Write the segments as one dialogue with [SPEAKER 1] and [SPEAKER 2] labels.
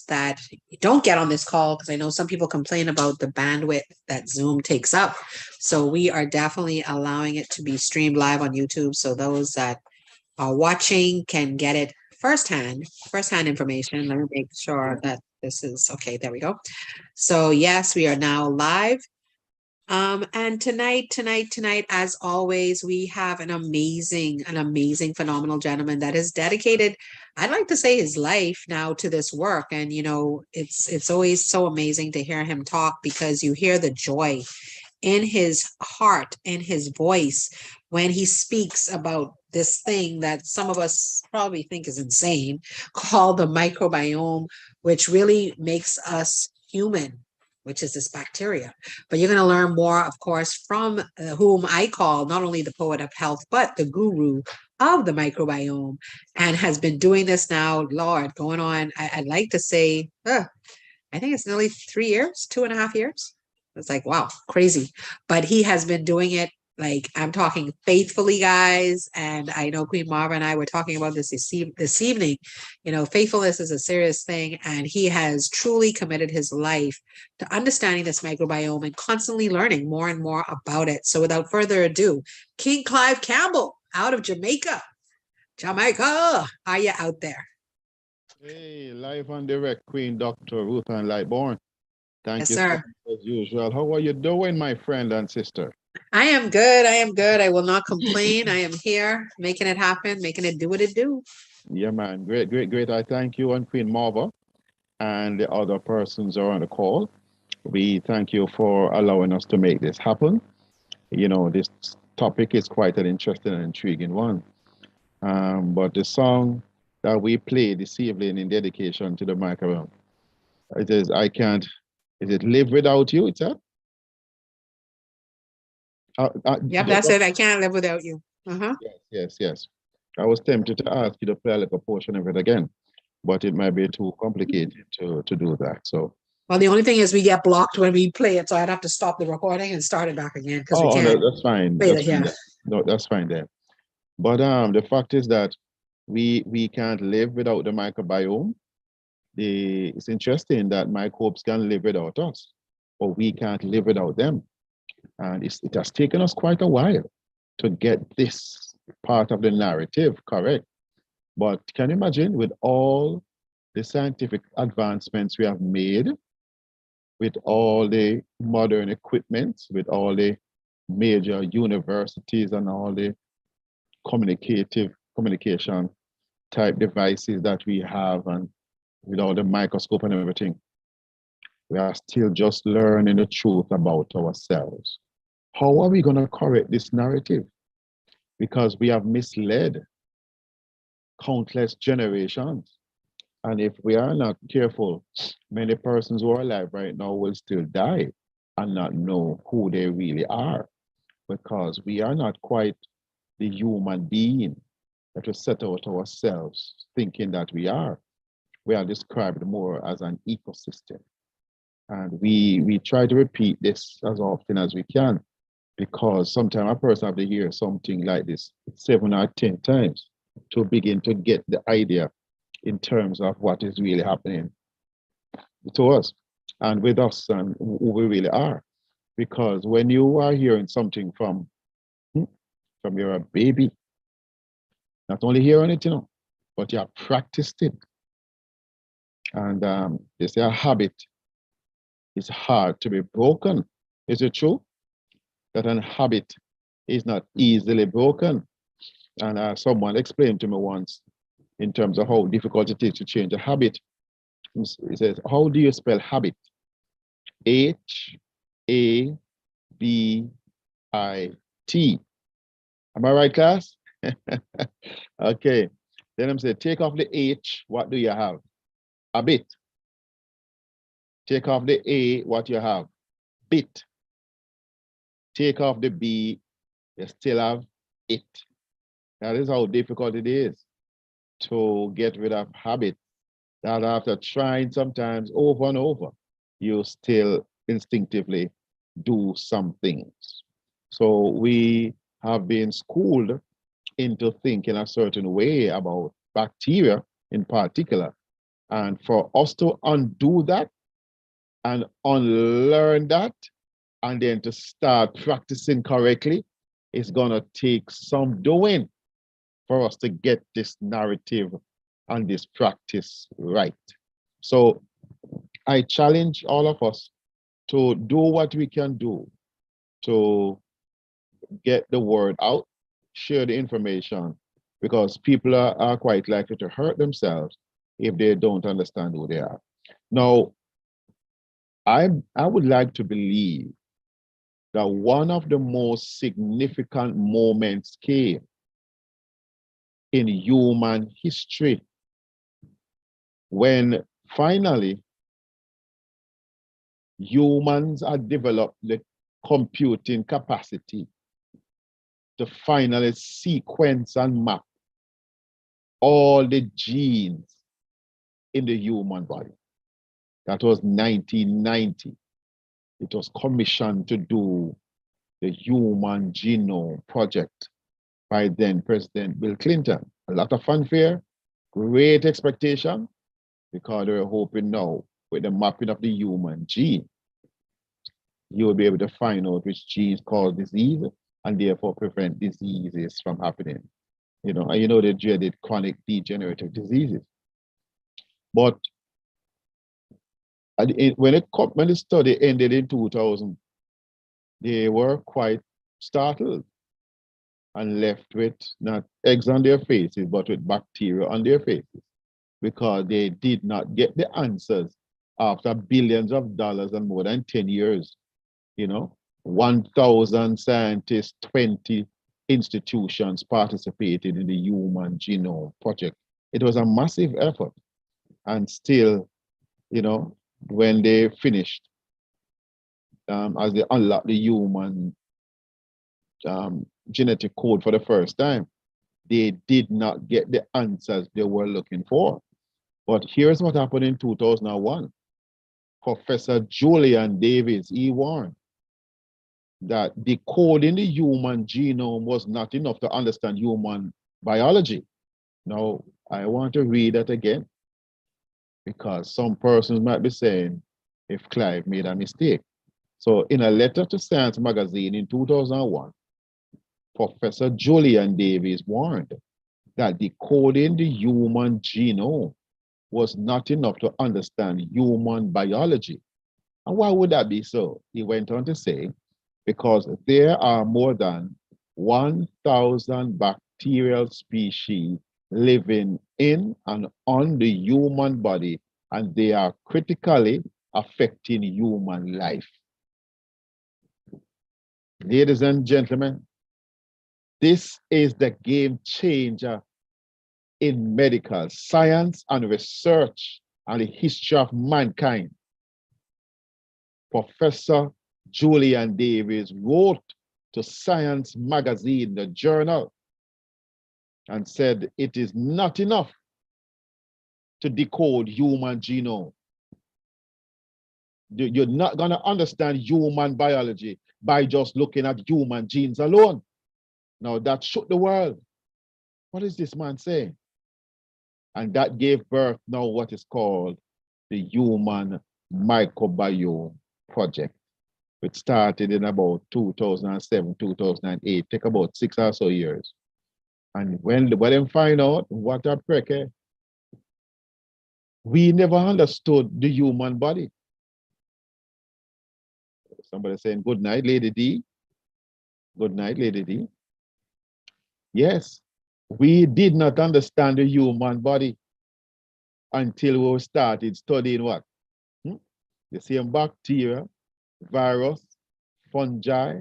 [SPEAKER 1] that don't get on this call, because I know some people complain about the bandwidth that Zoom takes up. So we are definitely allowing it to be streamed live on YouTube. So those that are watching can get it firsthand information. Let me make sure that this is okay. There we go. So yes, we are now live. And tonight, as always, we have an amazing, phenomenal gentleman that has dedicated, I'd like to say, his life now to this work. And it's always so amazing to hear him talk, because you hear the joy in his heart, in his voice, when he speaks about this thing that some of us probably think is insane, called the microbiome, which really makes us human, which is this bacteria. But you're going to learn more, of course, from whom I call not only the poet of health, but the guru of the microbiome, and has been doing this now, Lord, going on, I'd like to say, I think it's nearly 3 years, 2.5 years. It's like, wow, crazy. But he has been doing it, like, I'm talking faithfully, guys. And I know Queen Marva and I were talking about this evening. Faithfulness is a serious thing. And he has truly committed his life to understanding this microbiome and constantly learning more and more about it. So without further ado, King Clive Campbell out of Jamaica. Jamaica, are you out there?
[SPEAKER 2] Hey, live and direct, Queen Dr. Ruth and Lightborn. Thank
[SPEAKER 1] Yes,
[SPEAKER 2] you so
[SPEAKER 1] sir.
[SPEAKER 2] much as usual. How are you doing, my friend and sister?
[SPEAKER 1] I am good. I am good. I will not complain. I am here making it happen, making it do what it do.
[SPEAKER 2] Yeah, man. Great, great, great. I thank you and Queen Marva and the other persons are on the call. We thank you for allowing us to make this happen. This topic is quite an interesting and intriguing one. But the song that we play this evening in dedication to the microbiome, it is is it Live Without You, it's that?
[SPEAKER 1] Yep, that's it. I can't live without you. Uh-huh.
[SPEAKER 2] Yes. I was tempted to ask you to play a little portion of it again, but it might be too complicated to do that. So,
[SPEAKER 1] Well, the only thing is we get blocked when we play it, so I'd have to stop the recording and start it back again, because we
[SPEAKER 2] no,
[SPEAKER 1] can't
[SPEAKER 2] that's fine.
[SPEAKER 1] play
[SPEAKER 2] That's
[SPEAKER 1] it
[SPEAKER 2] fine.
[SPEAKER 1] here.
[SPEAKER 2] No, that's fine there. But the fact is that we can't live without the microbiome. It's interesting that microbes can live without us, but we can't live without them. And it has taken us quite a while to get this part of the narrative correct. But can you imagine, with all the scientific advancements we have made, with all the modern equipment, with all the major universities and all the communication type devices that we have, and with all the microscope and everything, we are still just learning the truth about ourselves. How are we going to correct this narrative? Because we have misled countless generations. And if we are not careful, many persons who are alive right now will still die and not know who they really are, because we are not quite the human being that we set out ourselves thinking that we are. We are described more as an ecosystem. And we try to repeat this as often as we can, because sometimes a person have to hear something like this 7 or 10 times to begin to get the idea in terms of what is really happening to us and with us and who we really are. Because when you are hearing something from your baby, not only hearing it, but you have practiced it. And they say a habit is hard to be broken. Is it true that a habit is not easily broken? And someone explained to me once in terms of how difficult it is to change a habit. He says, how do you spell habit? Habit. Am I right, class? Okay. Then I'm saying, take off the H, what do you have? A bit. Take off the A, what you have? Bit. Take off the B, you still have it. That is how difficult it is to get rid of habit. That after trying sometimes over and over, you still instinctively do some things. So we have been schooled into thinking a certain way about bacteria in particular. And for us to undo that and unlearn that, and then to start practicing correctly, it's going to take some doing for us to get this narrative and this practice right. So I challenge all of us to do what we can do to get the word out, share the information, because people are quite likely to hurt themselves if they don't understand who they are. Now, I would like to believe that one of the most significant moments came in human history when finally humans had developed the computing capacity to finally sequence and map all the genes in the human body. That was 1990. It was commissioned to do the Human Genome Project by then President Bill Clinton. A lot of fanfare, great expectation, because they were hoping now with the mapping of the human gene, you will be able to find out which genes cause disease and therefore prevent diseases from happening. And you know the dreaded chronic degenerative diseases. But when the study ended in 2000, they were quite startled and left with not eggs on their faces, but with bacteria on their faces, because they did not get the answers after billions of dollars and more than 10 years. 1,000 scientists, 20 institutions participated in the Human Genome Project. It was a massive effort. And still, when they finished, as they unlocked the human genetic code for the first time, they did not get the answers they were looking for. But here's what happened in 2001. Professor Julian Davis, he warned that decoding the human genome was not enough to understand human biology. Now, I want to read that again, because some persons might be saying, if Clive made a mistake. So in a letter to Science magazine in 2001, Professor Julian Davis warned that decoding the human genome was not enough to understand human biology. And why would that be so? He went on to say, because there are more than 1,000 bacterial species living in and on the human body, and they are critically affecting human life. Ladies and gentlemen, this is the game changer in medical science and research and the history of mankind. Professor Julian Davis wrote to Science magazine, the journal, and said it is not enough to decode human genome. You're not going to understand human biology by just looking at human genes alone. Now that shook the world. What is this man saying? And that gave birth now what is called the Human Microbiome Project, which started in about 2007, 2008, take about 6 or so years. And when they find out what a preke, we never understood the human body. Somebody saying, good night, Lady D. Good night, Lady D. Yes, we did not understand the human body until we started studying what? The same bacteria, virus, fungi,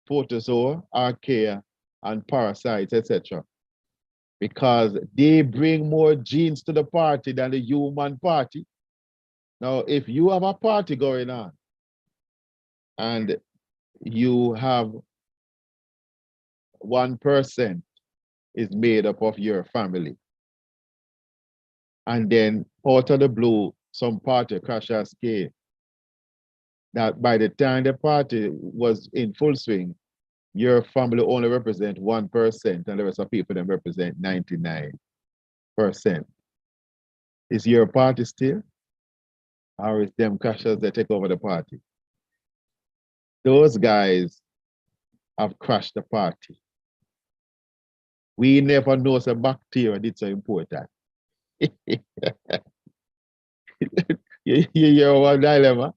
[SPEAKER 2] protozoa, archaea, and parasites, etc. Because they bring more genes to the party than the human party. Now, if you have a party going on and you have 1% is made up of your family, and then out of the blue, some party crashes came, that by the time the party was in full swing, your family only represent 1%, and the rest of people then represent 99%. Is your party still? Or is them crashers that take over the party? Those guys have crashed the party. We never know the bacteria did so important. You hear one dilemma?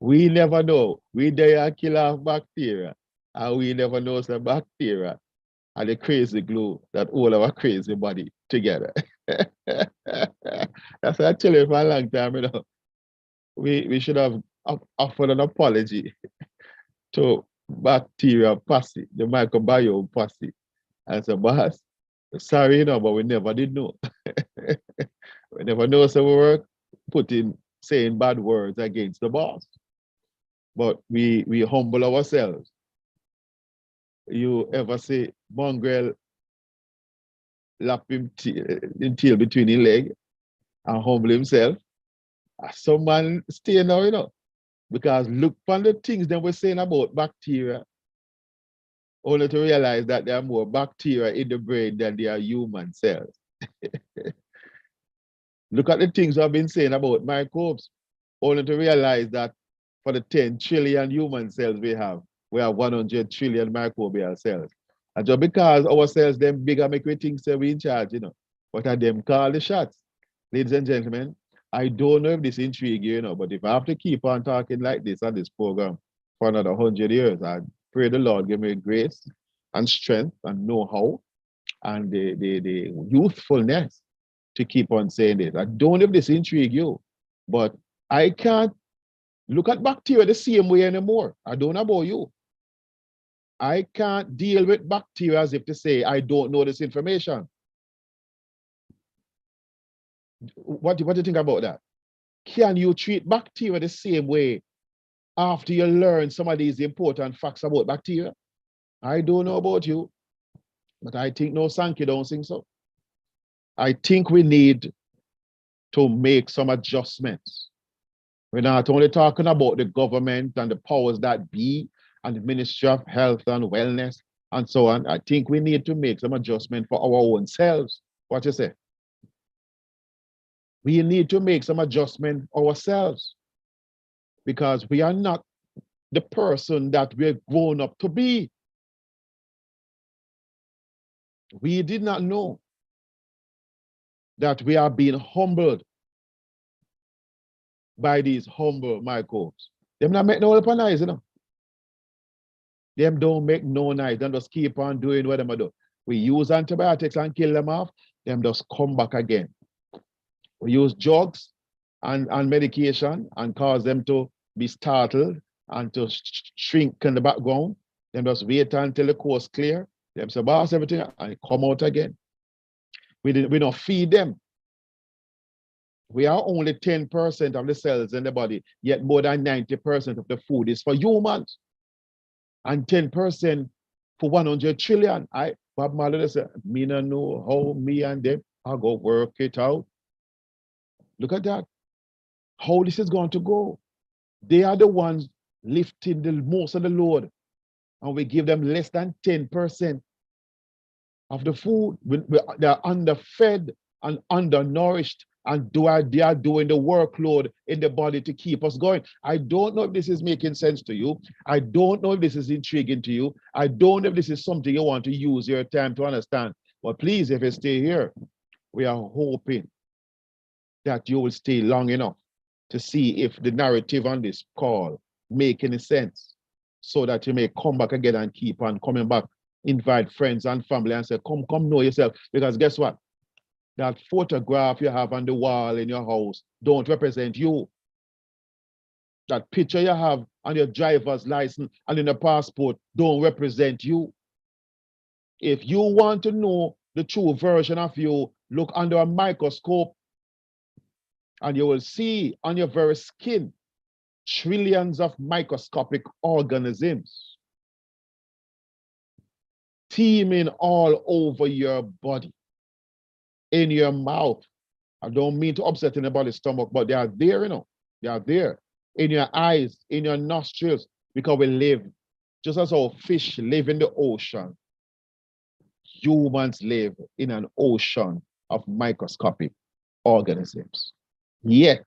[SPEAKER 2] We never know. We there kill off bacteria. And we never know the bacteria and the crazy glue that all our crazy body together. That's what I tell you for a long time, you know. We should have offered an apology to bacteria posse, the microbiome posse. And said, boss, sorry, you know, but we never did know. We never know, so we were saying bad words against the boss. But we humble ourselves. You ever see mongrel lap him tail between his leg and humble himself? Some man stay now, you know, because look on the things that we're saying about bacteria, only to realize that there are more bacteria in the brain than there are human cells. Look at the things I've been saying about microbes, only to realize that for the 10 trillion human cells we have 100 trillion microbial cells. And just because our cells them bigger make we think so we in charge, you know. But at them call the shots. Ladies and gentlemen, I don't know if this intrigues you, you know, but if I have to keep on talking like this on this program for another 100 years, I pray the Lord give me grace and strength and know-how and the youthfulness to keep on saying this. I don't know if this intrigues you, but I can't look at bacteria the same way anymore. I don't know about you. I can't deal with bacteria as if to say, I don't know this information. What do you think about that? Can you treat bacteria the same way after you learn some of these important facts about bacteria? I don't know about you, but I think no Sankey don't think so. I think we need to make some adjustments. We're not only talking about the government and the powers that be and the Ministry of Health and Wellness and so on. I think we need to make some adjustment for our own selves. What you say? We need to make some adjustment ourselves because we are not the person that we're grown up to be. We did not know that we are being humbled by these humble microbes. Them not make no help nice, you know. Them don't make no nice. Them just keep on doing what them do. We use antibiotics and kill them off. Them just come back again. We use drugs and medication and cause them to be startled and to shrink in the background. Them just wait until the coast clear. Them say, boss, everything, and come out again. We don't feed them. We are only 10% of the cells in the body, yet more than 90% of the food is for humans. And 10% for 100 trillion. Bob Marley said, me no know how me and them are going to work it out. Look at that. How this is going to go. They are the ones lifting the most of the load. And we give them less than 10% of the food. They're underfed and undernourished, and they are doing the workload in the body to keep us going. I don't know if this is making sense to you. I don't know if this is intriguing to you. I don't know if this is something you want to use your time to understand. But please, if you stay here, we are hoping that you will stay long enough to see if the narrative on this call make any sense, so that you may come back again and keep on coming back, invite friends and family and say, come know yourself. Because guess what? That photograph you have on the wall in your house don't represent you. That picture you have on your driver's license and in your passport don't represent you. If you want to know the true version of you, look under a microscope and you will see on your very skin trillions of microscopic organisms teeming all over your body, in your mouth. I don't mean to upset anybody's stomach, but they are there, you know. They are there. In your eyes, in your nostrils, because we live, just as our fish live in the ocean, humans live in an ocean of microscopic organisms. Yet,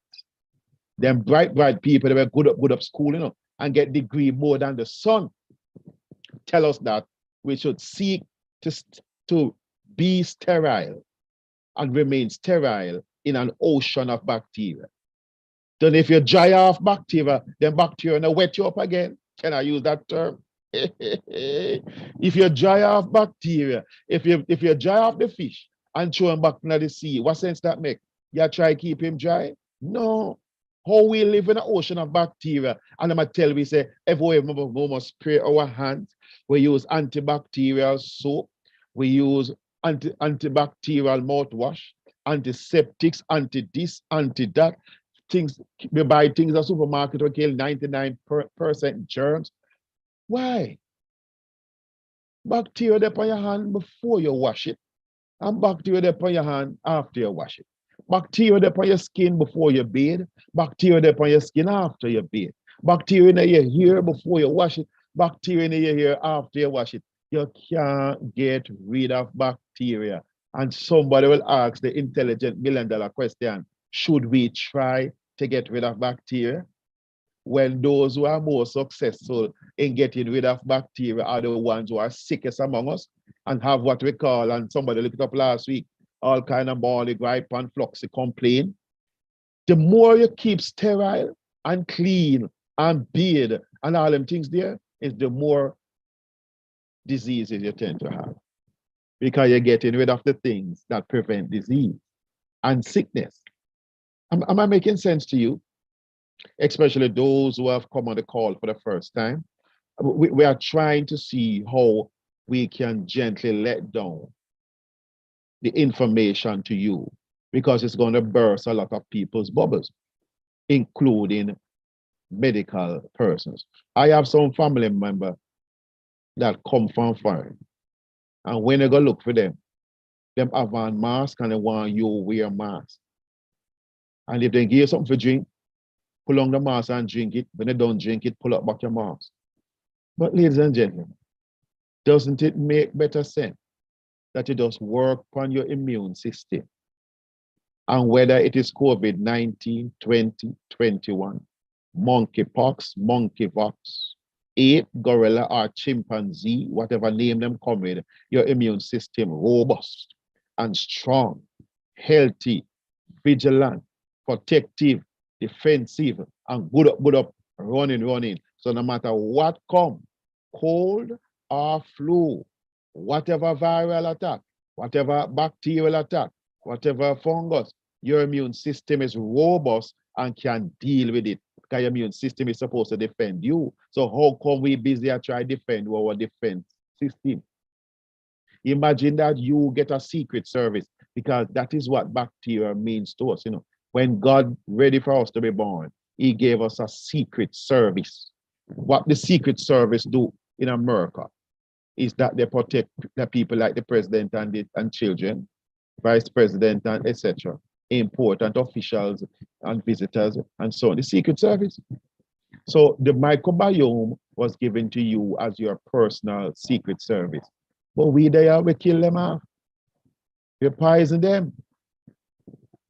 [SPEAKER 2] them bright people that were good up school, and get degree more than the sun, tell us that we should seek to be sterile and remain sterile in an ocean of bacteria. Then if you dry off bacteria, then bacteria will wet you up again. Can I use that term? If you dry off bacteria, if you dry off the fish and throw him back into the sea, what sense that make? You try to keep him dry? No. How we live in an ocean of bacteria, and I'm going to tell we say, everywhere we must spray our hands. We use antibacterial soap. We use antibacterial mouthwash, antiseptics, anti-this, anti-that. Things, we buy things at the supermarket to kill 99% germs. Why? Bacteria there on your hand before you wash it, and bacteria there on your hand after you wash it. Bacteria there on your skin before you bathe, bacteria there on your skin after you bathe. Bacteria in your hair before you wash it, bacteria in your hair after you wash it. You can't get rid of bacteria. And somebody will ask the intelligent $1 million question, should we try to get rid of bacteria? When those who are more successful in getting rid of bacteria are the ones who are sickest among us and have what we call, and somebody looked it up last week, all kind of barley, gripe, and fluxy complaint. The more you keep sterile and clean and bathe and all them things there, is the more diseases you tend to have. Because you're getting rid of the things that prevent disease and sickness. Am I making sense to you? Especially those who have come on the call for the first time. We are trying to see how we can gently let down the information to you, because it's going to burst a lot of people's bubbles, including medical persons. I have some family members that come from foreign, and when you go look for them have on mask and they want you wear mask. And if they give you something for drink, pull on the mask and drink it. When they don't drink it, pull up back your mask. But ladies and gentlemen, doesn't it make better sense that you just work on your immune system? And whether it is COVID-19, 20, 21, monkeypox, monkeypox, ape, gorilla, or chimpanzee, whatever name them come with, your immune system robust and strong, healthy, vigilant, protective, defensive, and good up, running. So no matter what come, cold or flu, whatever viral attack, whatever bacterial attack, whatever fungus, your immune system is robust and can deal with it, because your immune system is supposed to defend you. So how come we busy at try to defend our defense system? Imagine that you get a secret service, because that is what bacteria means to us. When God ready for us to be born, he gave us a secret service. What the secret service do in America is that they protect the people like the president and children, vice president, and etc., important officials and visitors, and so on. The secret service. So the microbiome was given to you as your personal secret service. But we kill them off. We poison them.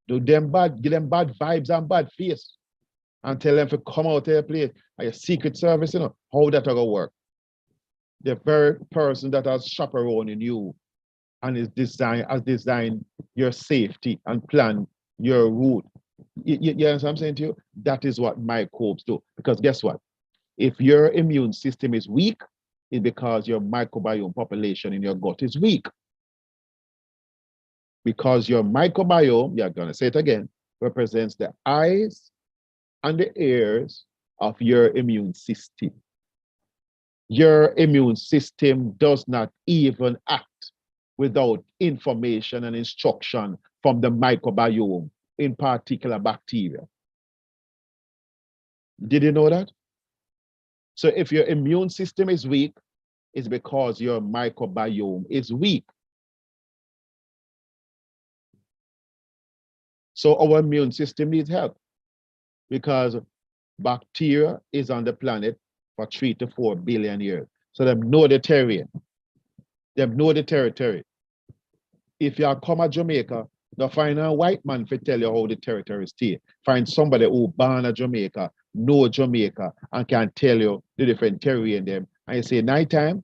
[SPEAKER 2] Do them bad, give them bad vibes and bad face, and tell them to come out of their place. Are your secret service, how that gonna work? The very person that has chaperoning you and has designed your safety and plan your route. You understand what I'm saying to you? That is what microbes do. Because guess what? If your immune system is weak, it's because your microbiome population in your gut is weak. Because your microbiome, you're going to say it again, represents the eyes and the ears of your immune system. Your immune system does not even act without information and instruction from the microbiome, in particular bacteria. Did you know that? So if your immune system is weak, it's because your microbiome is weak. So our immune system needs help, because bacteria is on the planet for 3 to 4 billion years. So they know the terrain. They know the territory. If you come to Jamaica Don't find a white man to tell you how the territory stay. Find somebody who born in Jamaica, know Jamaica, and can tell you the different terrain them. And you say, nighttime,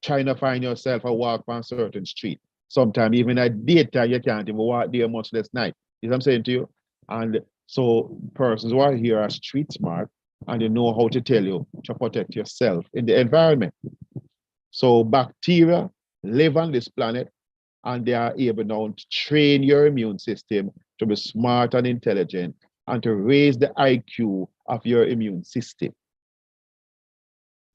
[SPEAKER 2] trying to find yourself a walk on certain street. Sometimes even at daytime, you can't even walk there much less night. You know what I'm saying to you? And so persons who are here are street smart and they know how to tell you to protect yourself in the environment. So bacteria live on this planet and they are able now to train your immune system to be smart and intelligent and to raise the IQ of your immune system.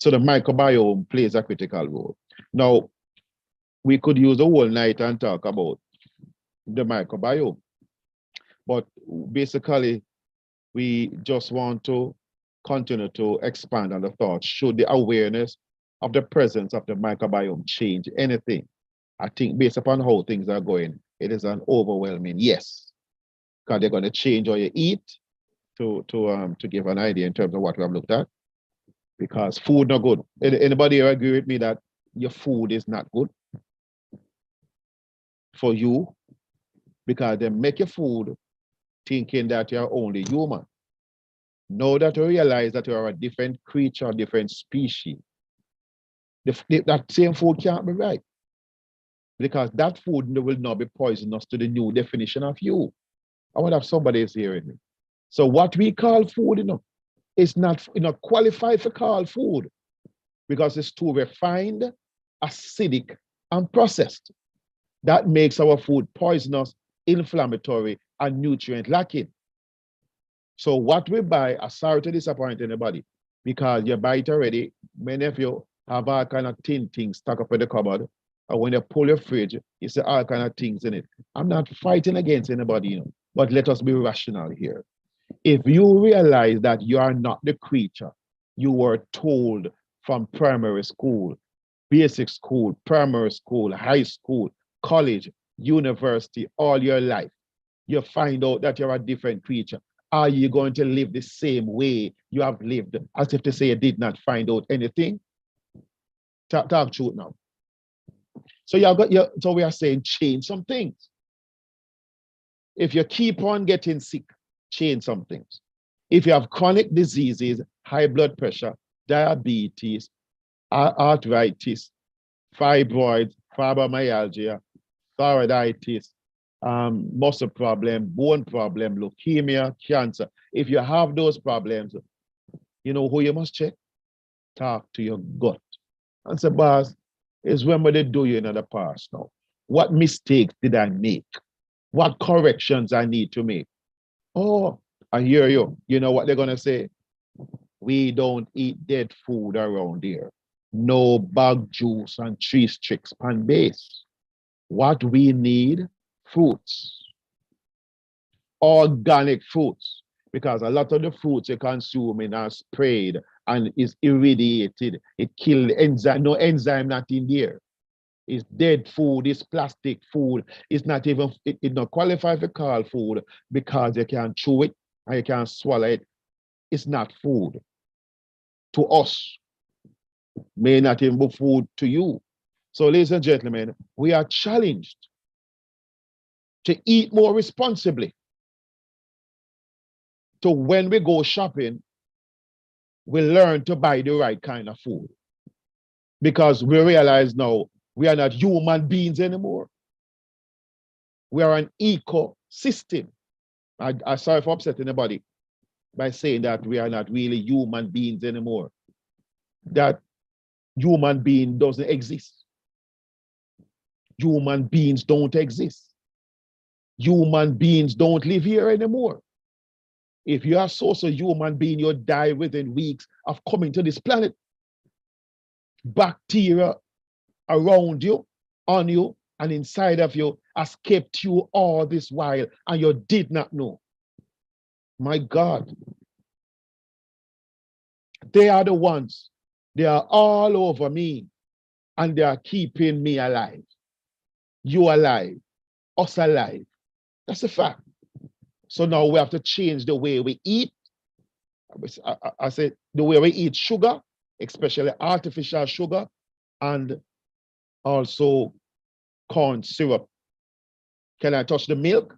[SPEAKER 2] So the microbiome plays a critical role. Now, we could use the whole night and talk about the microbiome, but basically, we just want to continue to expand on the thought. Should the awareness of the presence of the microbiome change anything? I think based upon how things are going, it is an overwhelming yes, because they're going to change how you eat to give an idea in terms of what we have looked at. Because food not good. Anybody agree with me that your food is not good for you? Because they make your food thinking that you're only human. Now that you realize that you are a different creature, different species, that same food can't be right. Because that food will not be poisonous to the new definition of you. I wonder if somebody is hearing me. So what we call food, is not qualified for call food because it's too refined, acidic, and processed. That makes our food poisonous, inflammatory, and nutrient lacking. So what we buy, I'm sorry to disappoint anybody, because you buy it already. Many of you have all kind of tin things stuck up in the cupboard. And when you pull your fridge, you see all kind of things in it. I'm not fighting against anybody, but let us be rational here. If you realize that you are not the creature you were told from primary school, basic school, primary school, high school, college, university, all your life, you find out that you're a different creature. Are you going to live the same way you have lived, as if to say you did not find out anything? Talk truth now. So so we are saying change some things. If you keep on getting sick, change some things. If you have chronic diseases, high blood pressure, diabetes, arthritis, fibroids, fibromyalgia, thyroiditis, muscle problem, bone problem, leukemia, cancer. If you have those problems, you know who you must check? Talk to your gut. And say, boss, is when they do you in the past now. What mistakes did I make? What corrections I need to make? Oh, I hear you. You know what they're going to say? We don't eat dead food around here. No bug juice and cheese tricks pan base. What we need, fruits, organic fruits, because a lot of the fruits you consume are sprayed and is irradiated. It kills enzyme, no enzyme not in there. It's dead food, it's plastic food. It's not even, it not qualify for call food because you can chew it and you can swallow it. It's not food to us. May not even be food to you. So ladies and gentlemen, we are challenged to eat more responsibly. So when we go shopping, we learn to buy the right kind of food. Because we realize now we are not human beings anymore. We are an ecosystem. I'm sorry for upsetting anybody by saying that we are not really human beings anymore. That human being doesn't exist. Human beings don't exist. Human beings don't live here anymore. If you are so human being, you'll die within weeks of coming to this planet. Bacteria around you, on you, and inside of you has kept you all this while, and you did not know. My God. They are the ones. They are all over me, and they are keeping me alive. You alive, us alive. That's a fact. So now we have to change the way we eat. I said the way we eat sugar, especially artificial sugar, and also corn syrup. Can I touch the milk?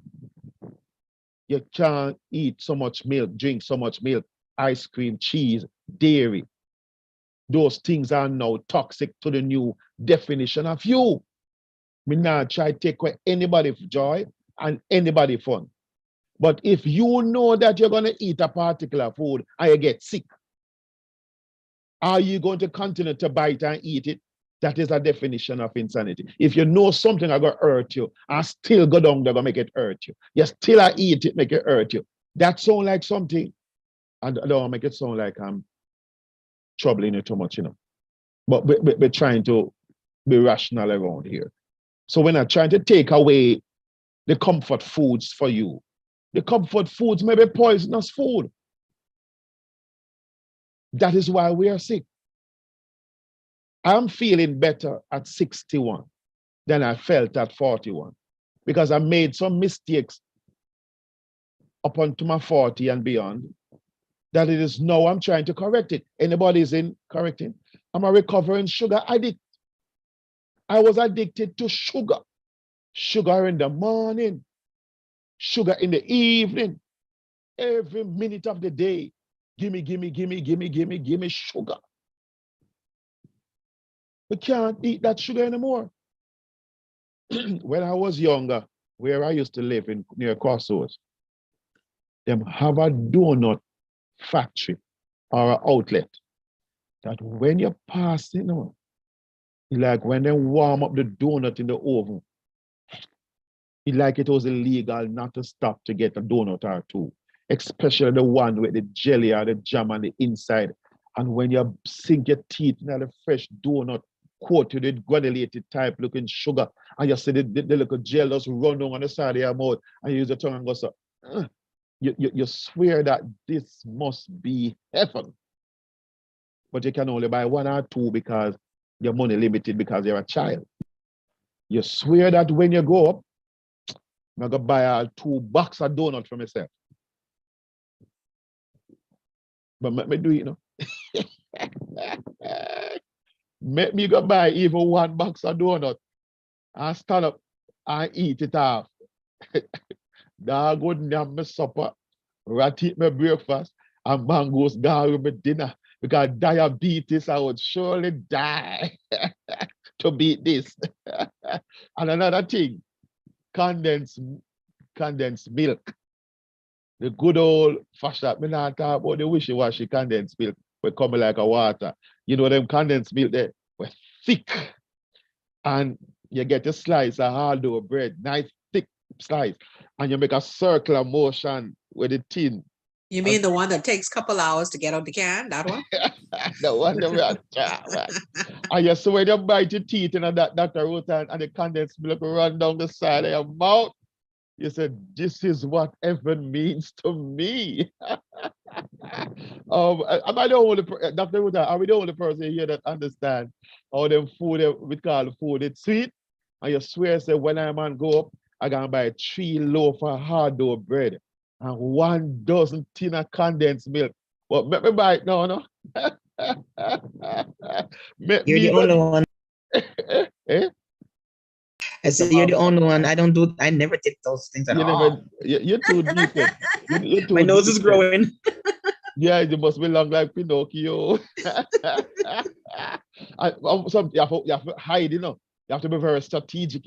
[SPEAKER 2] You can't eat so much milk, drink so much milk, ice cream, cheese, dairy. Those things are now toxic to the new definition of you. Me not try to take away anybody's joy and anybody fun. But if you know that you're going to eat a particular food and you get sick, are you going to continue to bite and eat it? That is a definition of insanity. If you know something is going to hurt you and still go down there, going to make it hurt you. You still eat it, make it hurt you. That sounds like something, and I don't want to make it sound like I'm troubling you too much, But we're trying to be rational around here. So when I'm trying to take away the comfort foods for you, the comfort foods may be poisonous food. That is why we are sick. I'm feeling better at 61 than I felt at 41 because I made some mistakes up unto my 40 and beyond that it is now I'm trying to correct it. Anybody is in correcting? I'm a recovering sugar addict. I was addicted to sugar. Sugar in the morning, sugar in the evening, every minute of the day. Gimme sugar. We can't eat that sugar anymore. When I was younger, where I used to live in near Crossroads, them have a donut factory or an outlet that when you pass, like when they warm up the donut in the oven, it's like it was illegal not to stop to get a donut or two, especially the one with the jelly or the jam on the inside. And when you sink your teeth in the fresh donut, coated with granulated type looking sugar, and you see the little gel just run down on the side of your mouth, and you use your tongue and go so, you swear that this must be heaven. But you can only buy one or two because your money limited because you're a child. You swear that when you go up, I'm gonna buy 2 boxes of donuts for myself. But let me do it, Make me go buy even 1 box of donuts and stand up and eat it off. Dog wouldn't have my supper, rat eat my breakfast, and mangoes gone with my dinner. Because diabetes, I would surely die to beat this. And another thing, condensed milk. The good old fashioned, me not talk about the wishy-washy condensed milk, we come like a water. You know them condensed milk there, were thick. And you get a slice of hard dough bread, nice thick slice, and you make a circular motion with the tin.
[SPEAKER 1] You mean the one that takes a couple hours to get out the can? That one?
[SPEAKER 2] The one that we are talking. And you see when you bite your teeth and that root and the condensed milk run down the side of your mouth, you said, this is what heaven means to me. Am I the only Dr. Ruta, are we the only person here that understand how them food we call food it's sweet? And you swear say when I man go up, I gonna buy 3 loaf of hard dough bread and 1 dozen tin of condensed milk. But let me buy it now, no?
[SPEAKER 3] You're the only one.
[SPEAKER 2] Eh?
[SPEAKER 3] I said you're the only one. I never did those things at all.
[SPEAKER 2] You're too decent. You're too
[SPEAKER 3] My nose is
[SPEAKER 2] decent.
[SPEAKER 3] growing.
[SPEAKER 2] Yeah, you must be long like Pinocchio. You have to hide, You have to be very strategic,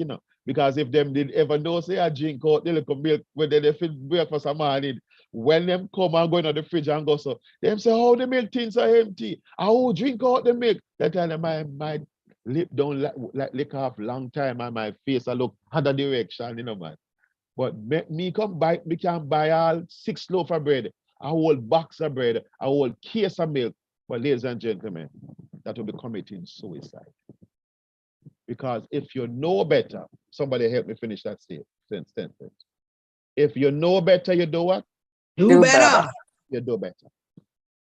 [SPEAKER 2] Because if them did ever know, say I drink out the little milk when they feel breakfast in the morning, when them come and go into the fridge and go so, them say, oh, the milk tins are empty. I will drink out the milk. That time my lip don't like lick off long time and my face I look other direction, man. But me can buy all 6 loaf of bread, a whole box of bread, a whole case of milk. But ladies and gentlemen, that will be committing suicide. Because if you know better, somebody help me finish that sentence. If you know better, you do what?
[SPEAKER 1] Do better.
[SPEAKER 2] You do better.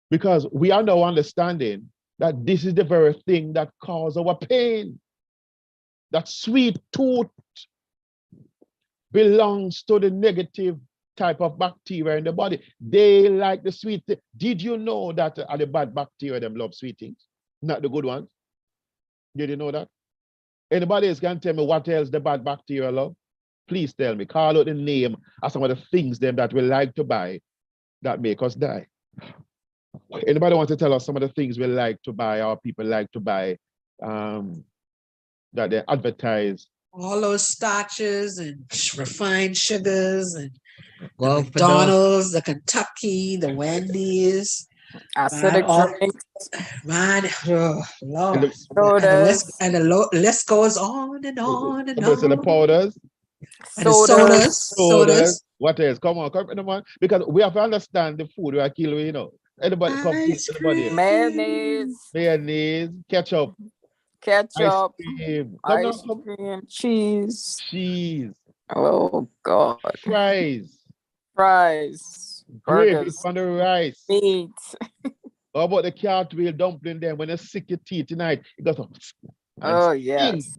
[SPEAKER 2] Because we are now understanding that this is the very thing that causes our pain. That sweet tooth belongs to the negative type of bacteria in the body. They like the sweet thing. Did you know that the bad bacteria, them love sweet things? Not the good ones. Did you know that? Anybody else can tell me what else the bad bacteria love? Please tell me, call out the name of some of the things them that we like to buy that make us die. Anybody want to tell us some of the things we like to buy, or people like to buy, that they advertise?
[SPEAKER 1] All those starches and refined sugars and the
[SPEAKER 3] Go for those.
[SPEAKER 1] McDonald's, the Kentucky, the Wendy's. Man,
[SPEAKER 4] Acidic
[SPEAKER 1] all,
[SPEAKER 4] drinks,
[SPEAKER 1] man, oh, Lord.
[SPEAKER 2] And
[SPEAKER 4] sodas,
[SPEAKER 1] And the list goes on and on and
[SPEAKER 2] somebody say the
[SPEAKER 1] on.
[SPEAKER 2] powders,
[SPEAKER 1] And the
[SPEAKER 4] sodas,
[SPEAKER 1] sodas.
[SPEAKER 2] what else? Come on, man. Because we have to understand the food we are killing, you know. Anybody come to
[SPEAKER 1] Ice
[SPEAKER 2] anybody?
[SPEAKER 1] cream.
[SPEAKER 4] mayonnaise,
[SPEAKER 2] Mayonnaise, ketchup, ice
[SPEAKER 4] ketchup,
[SPEAKER 2] cream. Come
[SPEAKER 4] ice
[SPEAKER 2] on, come.
[SPEAKER 4] cream, cheese.
[SPEAKER 2] Cheese,
[SPEAKER 4] Oh God,
[SPEAKER 2] fries,
[SPEAKER 4] fries,
[SPEAKER 2] gravy
[SPEAKER 4] burgers,
[SPEAKER 2] on the rice.
[SPEAKER 4] meat.
[SPEAKER 2] How about the cartwheel dumpling there? When you sick your teeth tonight, it goes up and
[SPEAKER 4] Oh
[SPEAKER 2] sting.
[SPEAKER 4] yes.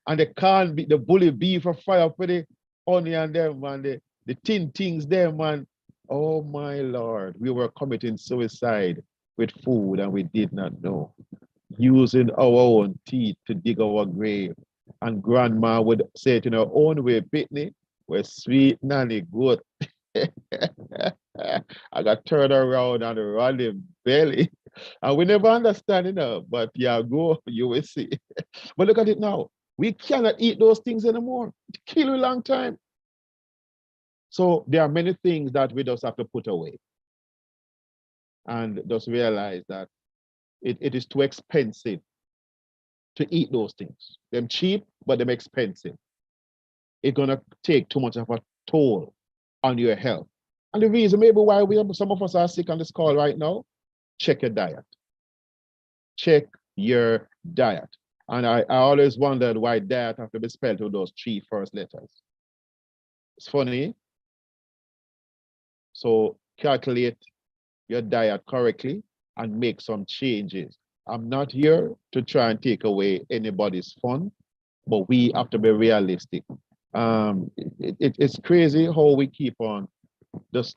[SPEAKER 2] And the can be the bully beef for fire for the onion there, man. The tin things there, man. Oh my Lord, we were committing suicide with food and we did not know. Using our own teeth to dig our grave. And grandma would say it in her own way, Pitney, we're sweet nanny good. I got turned around and run in belly. And we never understand, you know, but yeah, go, you will see. But look at it now. We cannot eat those things anymore. It kill a long time. So there are many things that we just have to put away. And just realize that it is too expensive to eat those things. They're cheap, but they're expensive. It's gonna take too much of a toll on your health. And the reason maybe why some of us are sick on this call right now, check your diet. Check your diet. And I always wondered why diet have to be spelled with those 3 first letters. It's funny. So calculate your diet correctly and make some changes. I'm not here to try and take away anybody's fun, but we have to be realistic. It's crazy how we keep on just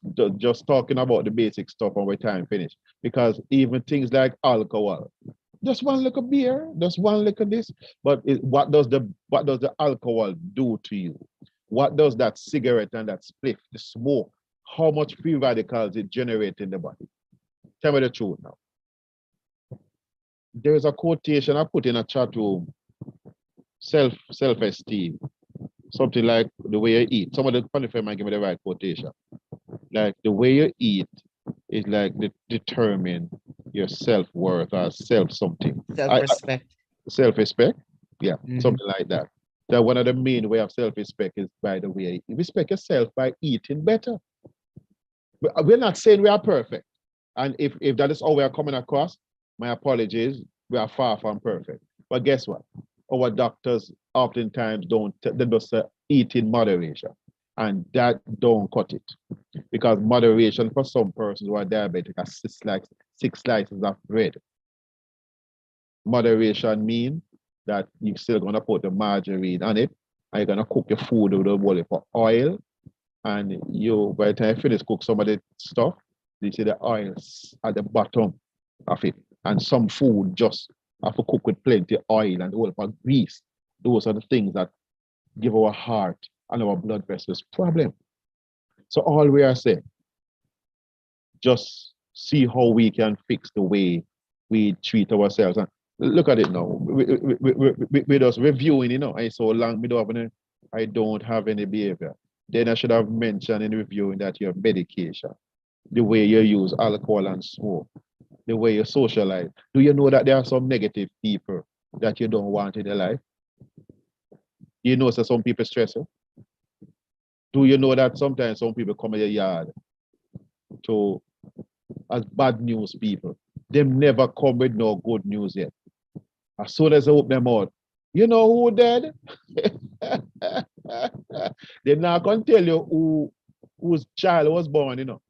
[SPEAKER 2] talking about the basic stuff and we're time finished. Because even things like alcohol, just one look of beer, just one look of this, but what does the alcohol do to you? What does that cigarette and that spliff, the smoke, how much free radicals it generates in the body? Tell me the truth now. There is a quotation I put in a chat room, self-esteem, something like the way you eat. Some of the funny friend might give me the right quotation. Like the way you eat is like determine your self-worth or self-something.
[SPEAKER 3] Self-respect.
[SPEAKER 2] Self-respect? Yeah,
[SPEAKER 3] Mhm.
[SPEAKER 2] something like that. That one of the main way of self-respect is by the way you respect yourself by eating better. We're not saying we are perfect. And if that is how we are coming across, my apologies, we are far from perfect. But guess what? Our doctors oftentimes they just say eat in moderation. And that don't cut it. Because moderation for some persons who are diabetic are 6 slices of bread. Moderation means that you're still gonna put the margarine on it, and you're gonna cook your food with a bowl of oil, and you by the time you finish cook some of the stuff, you see the oils at the bottom of it. And some food just have to cook with plenty of oil and a whole lot of grease. Those are the things that give our heart and our blood vessels problem. So all we are saying, just see how we can fix the way we treat ourselves. And look at it now. We just reviewing, you know, I so long I don't have any behavior. Then I should have mentioned in reviewing that your medication, the way you use alcohol and smoke, the way you socialize. Do you know that there are some negative people that you don't want in your life? You know, so some people stress you. Do you know that sometimes some people come in your yard to as bad news people? They never come with no good news yet. As soon as they open their mouth, you know who dead? They're not gonna tell you whose child was born, you know.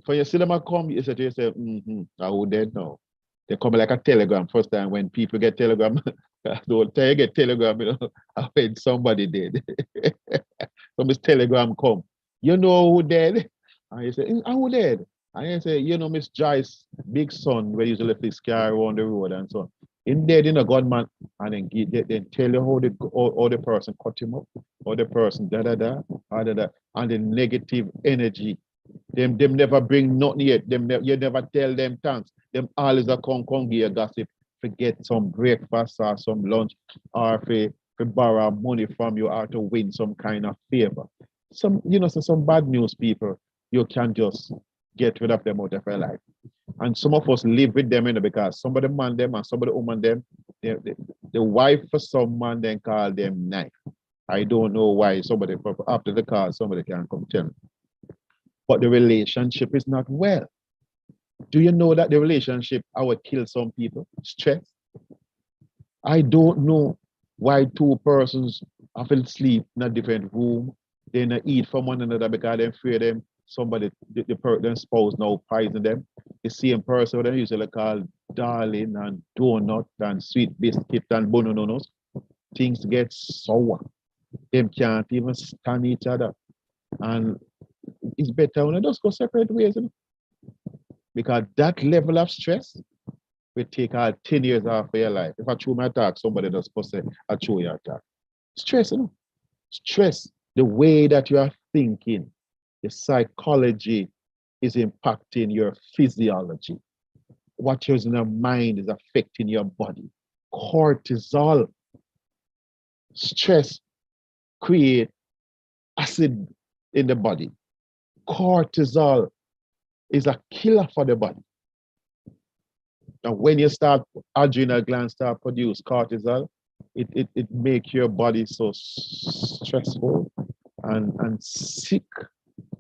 [SPEAKER 2] When you see them come, you say to yourself, who dead now? They come like a telegram. First time when people get telegram, don't tell you get telegram, you know, when somebody dead. So Miss Telegram come. You know who dead? And you say, who dead? And you say, you know, Miss Joyce, big son, where usually left his car on the road and so on. In there, you know, God man, and then tell you how the person cut him up, or the person and the negative energy. Them never bring nothing yet. You never tell them thanks. Them always a come give you gossip. Forget some breakfast or some lunch, or for borrow money from you, or to win some kind of favor. Some some bad news people, you can just get rid of them out of your life. And some of us live with them, because somebody man them and somebody woman them. The wife for some man then call them knife. I don't know why somebody after the call somebody can come tell me. But the relationship is not well. Do you know that the relationship would kill some people? Stress. I don't know why two persons have to sleep in a different room. They not eat from one another because they fear them. Somebody, their spouse now poison them. The same person they usually call darling and donut and sweet biscuit and bananas. Things get sour. They can't even stand each other. And it's better when they just go separate ways. Because that level of stress will take 10 years off of your life. If I chew my attack, somebody just supposed to say, I chew your attack. Stress, Stress, the way that you are thinking, the psychology is impacting your physiology. What is in your mind is affecting your body. Cortisol, stress create acid in the body. Cortisol is a killer for the body. And when you start, adrenal glands start produce cortisol, it makes your body so stressful and sick.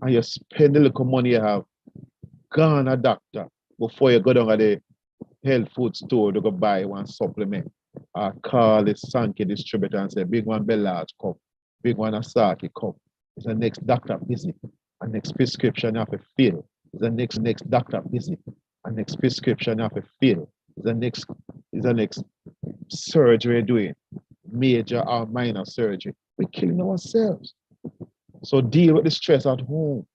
[SPEAKER 2] And you spend the little money you have, gone a doctor before you go down to the health food store to go buy one supplement. Or call the Sankey distributor and say, big one large cup, big one Asaki cup. It's the next doctor visit. And next prescription you have to fill. It's the next doctor visit. And next prescription you have to fill. It's the next surgery doing, major or minor surgery. We're killing ourselves. So deal with the stress at home.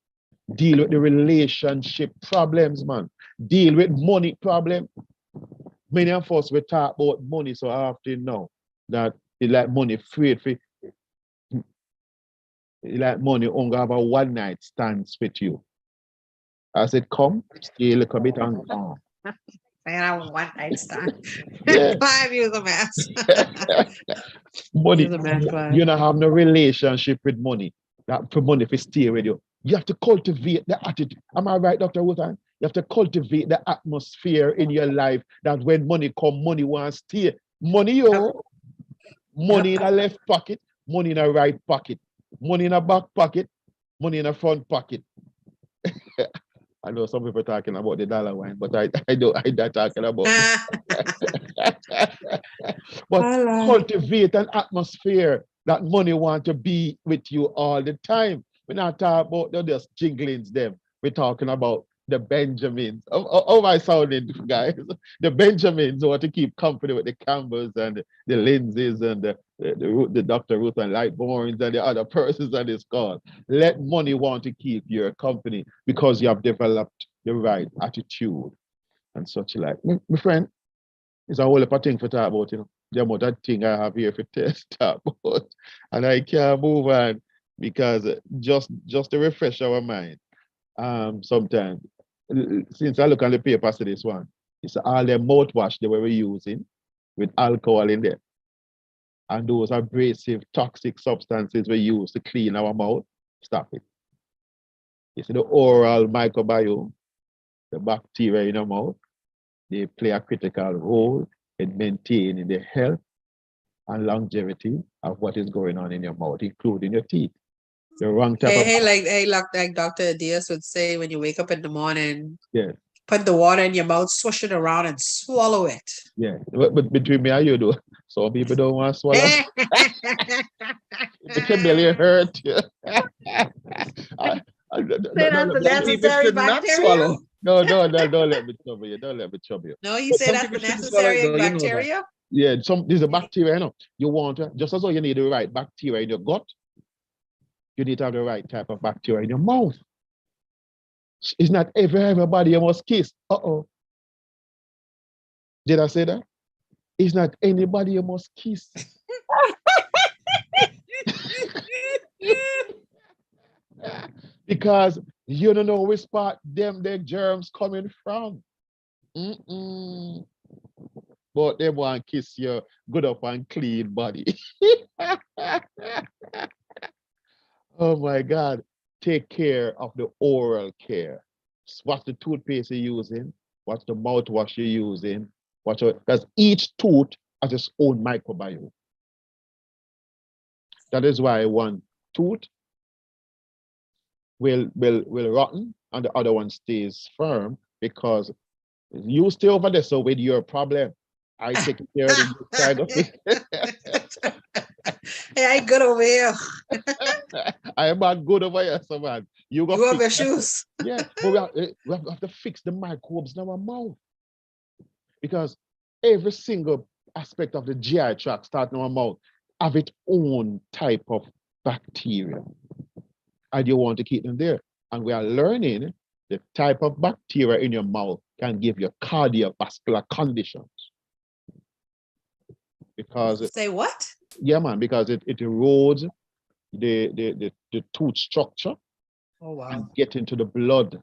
[SPEAKER 2] Deal with the relationship problems, man. Deal with money problem. Many of us we talk about money so often now that they like money afraid for like money only have a one night stands with you. I said, come, stay a little bit and gone.
[SPEAKER 1] Man, I have one night stand.
[SPEAKER 2] Yeah.
[SPEAKER 1] Clive, use a mess.
[SPEAKER 2] Money,
[SPEAKER 1] Use a mess, Clive.
[SPEAKER 2] you don't have no relationship with money. That for money to stay with you. You have to cultivate the attitude. Am I right, Dr. Wotan? You have to cultivate the atmosphere in your life that when money come, money wants to stay. Money, money in a left pocket, money in a right pocket, money in a back pocket, money in a front pocket. I know some people are talking about the dollar wine, but I'm not talking about but cultivate an atmosphere that money want to be with you all the time. We're not talking about just jinglings them. We're talking about the Benjamins. Oh, my sounding, guys. The Benjamins who want to keep company with the Campbells and the Lindsays and the Dr. Ruth and Lightborns and the other persons on this call. Let money want to keep your company because you have developed the right attitude and such like. My friend, it's a whole lot of things to talk about, the amount of thing I have here for talk about. And I can't move on because just to refresh our mind, sometimes, since I look on the paper, see this one, it's all the mouthwash they were using with alcohol in there. And those abrasive, toxic substances we use to clean our mouth, stop it. You see the oral microbiome, the bacteria in our mouth, they play a critical role in maintaining the health and longevity of what is going on in your mouth, including your teeth. The wrong type of
[SPEAKER 1] like Dr. Diaz would say, when you wake up in the morning,
[SPEAKER 2] yeah,
[SPEAKER 1] put the water in your mouth, swish it around and swallow it.
[SPEAKER 2] yeah. But between me and you, though, some people don't want to swallow. It can barely hurt.
[SPEAKER 1] That's necessary bacteria.
[SPEAKER 2] No, don't let me trouble you. Don't let me trouble you.
[SPEAKER 1] No, you
[SPEAKER 3] But
[SPEAKER 1] say
[SPEAKER 3] some
[SPEAKER 1] that's
[SPEAKER 3] people
[SPEAKER 1] the
[SPEAKER 3] shouldn't swallow it,
[SPEAKER 1] necessary
[SPEAKER 3] though, you know that.
[SPEAKER 1] bacteria.
[SPEAKER 2] Yeah, there's a bacteria, you want just as though you need the right bacteria in your gut, you need to have the right type of bacteria in your mouth. It's not everybody you must kiss. Did I say that? It's not anybody you must kiss. Because you don't know which spot them the germs coming from. Mm-mm. But they want to kiss your good up and clean body. Oh my God. Take care of the oral care. What's the toothpaste you're using? What's the mouthwash you're using? Because each tooth has its own microbiome. That is why one tooth will rotten and the other one stays firm, because you stay over there so with your problem. I take care of the side of it.
[SPEAKER 1] Hey, I ain't good over here.
[SPEAKER 2] I am not good over here, so man. You go
[SPEAKER 1] You have your
[SPEAKER 2] fix that.
[SPEAKER 1] shoes.
[SPEAKER 2] Yeah, but we have to fix the microbes in our mouth, because every single aspect of the GI tract starting in our mouth have its own type of bacteria, and you want to keep them there. And we are learning the type of bacteria in your mouth can give you cardiovascular conditions. Because
[SPEAKER 1] Say what?
[SPEAKER 2] yeah, man, because it erodes the tooth structure
[SPEAKER 1] Oh wow.
[SPEAKER 2] and get into the blood,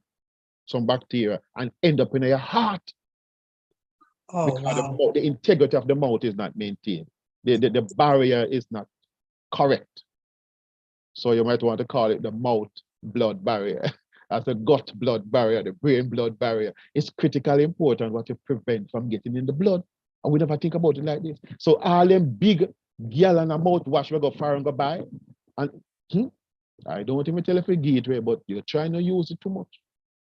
[SPEAKER 2] some bacteria, and end up in your heart.
[SPEAKER 1] Oh
[SPEAKER 2] Because
[SPEAKER 1] wow.
[SPEAKER 2] the integrity of the mouth is not maintained. The barrier is not correct. So you might want to call it the mouth blood barrier. As the gut blood barrier, the brain blood barrier. It's critically important what you prevent from getting in the blood. And we never think about it like this. So all them big gallon of mouthwash we go far and go buy. And I don't even tell you if you give it away, but you're trying to use it too much,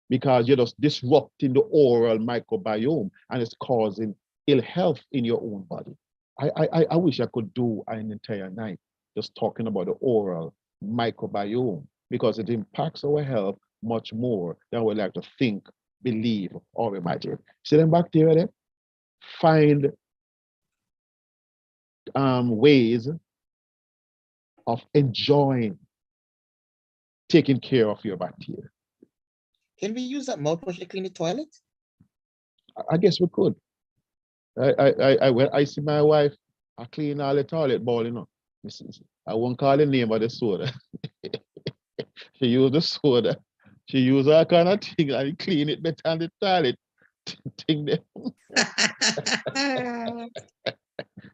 [SPEAKER 2] because you're just disrupting the oral microbiome and it's causing ill health in your own body. I wish I could do an entire night just talking about the oral microbiome, because it impacts our health much more than we like to think, believe, or imagine. See them bacteria there? Find ways of enjoying taking care of your bacteria.
[SPEAKER 3] Can we use that mouthwash to clean the toilet?
[SPEAKER 2] I guess we could. When I see my wife, I clean all the toilet bowl, you know. I won't call the name of the soda. She use the soda. She use all kind of thing and clean it better than the toilet thing there.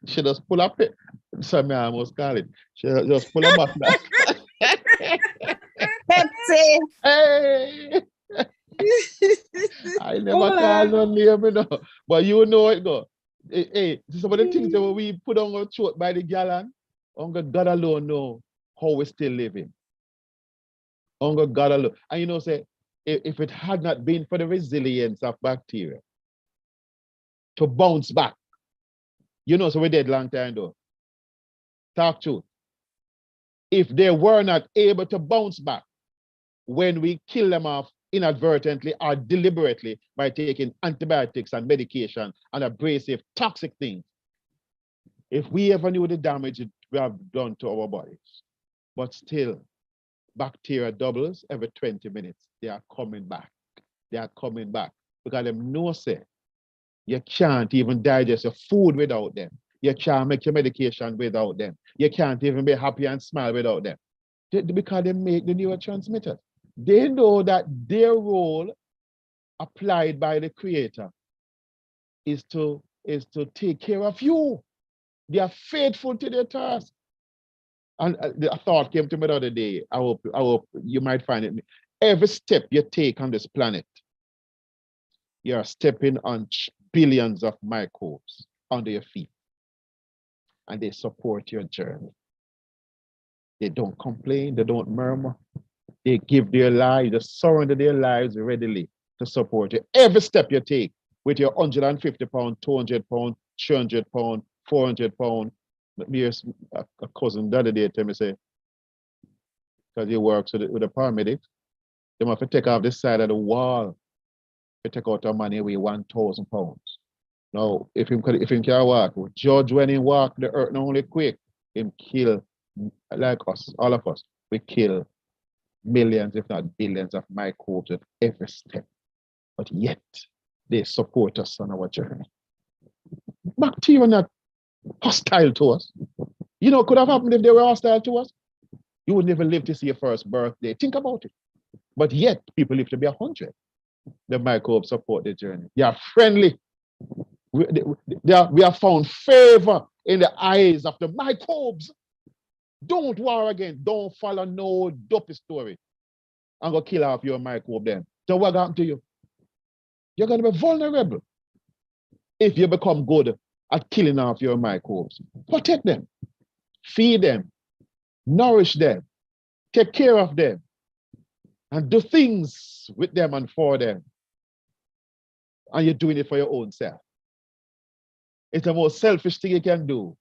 [SPEAKER 2] She just pull up it. Sorry, I almost call it. She just pull up back.
[SPEAKER 4] Pepsi.
[SPEAKER 2] Hey! I never call no name, you know. But you know it go. Hey, some of the things that we put on our throat by the gallon, only God alone know how we still living. Only God alone. And you know, say, if it had not been for the resilience of bacteria to bounce back, you know, so we dead long time though. Talk truth. If they were not able to bounce back when we kill them off inadvertently or deliberately by taking antibiotics and medication and abrasive toxic things, if we ever knew the damage we have done to our bodies, but still, bacteria doubles every 20 minutes. They are coming back. They are coming back because them know say you can't even digest your food without them. You can't make your medication without them. You can't even be happy and smile without them. Because they make the neurotransmitters. They know that their role applied by the creator is to take care of you. They are faithful to their task. And a thought came to me the other day. I hope you might find it. Every step you take on this planet, you're stepping on billions of microbes under your feet. And they support your journey. They don't complain, they don't murmur. They give their lives, they surrender their lives readily to support you. Every step you take with your 150 pound, 200 pound, 300 pound, 400 pound. Here's a cousin the other day tell me, say, because he works with the paramedics, they have to take off the side of the wall to take out the money weigh 1,000 pounds. Now, if him can walk, judge when he walk the earth not only quick, him kill like us, all of us, we kill millions, if not billions, of microbes at every step. But yet, they support us on our journey. Bacteria not hostile to us. You know, could have happened if they were hostile to us. You would never live to see your first birthday. Think about it. But yet, people live to be 100. The microbes support the journey. They are friendly. We have found favor in the eyes of the microbes. Don't war again. Don't follow no dopey story. I'm going to kill off your microbe then. So what happened to you? You're going to be vulnerable if you become good at killing off your microbes. Protect them. Feed them. Nourish them. Take care of them. And do things with them and for them. And you're doing it for your own self. It's the most selfish thing you can do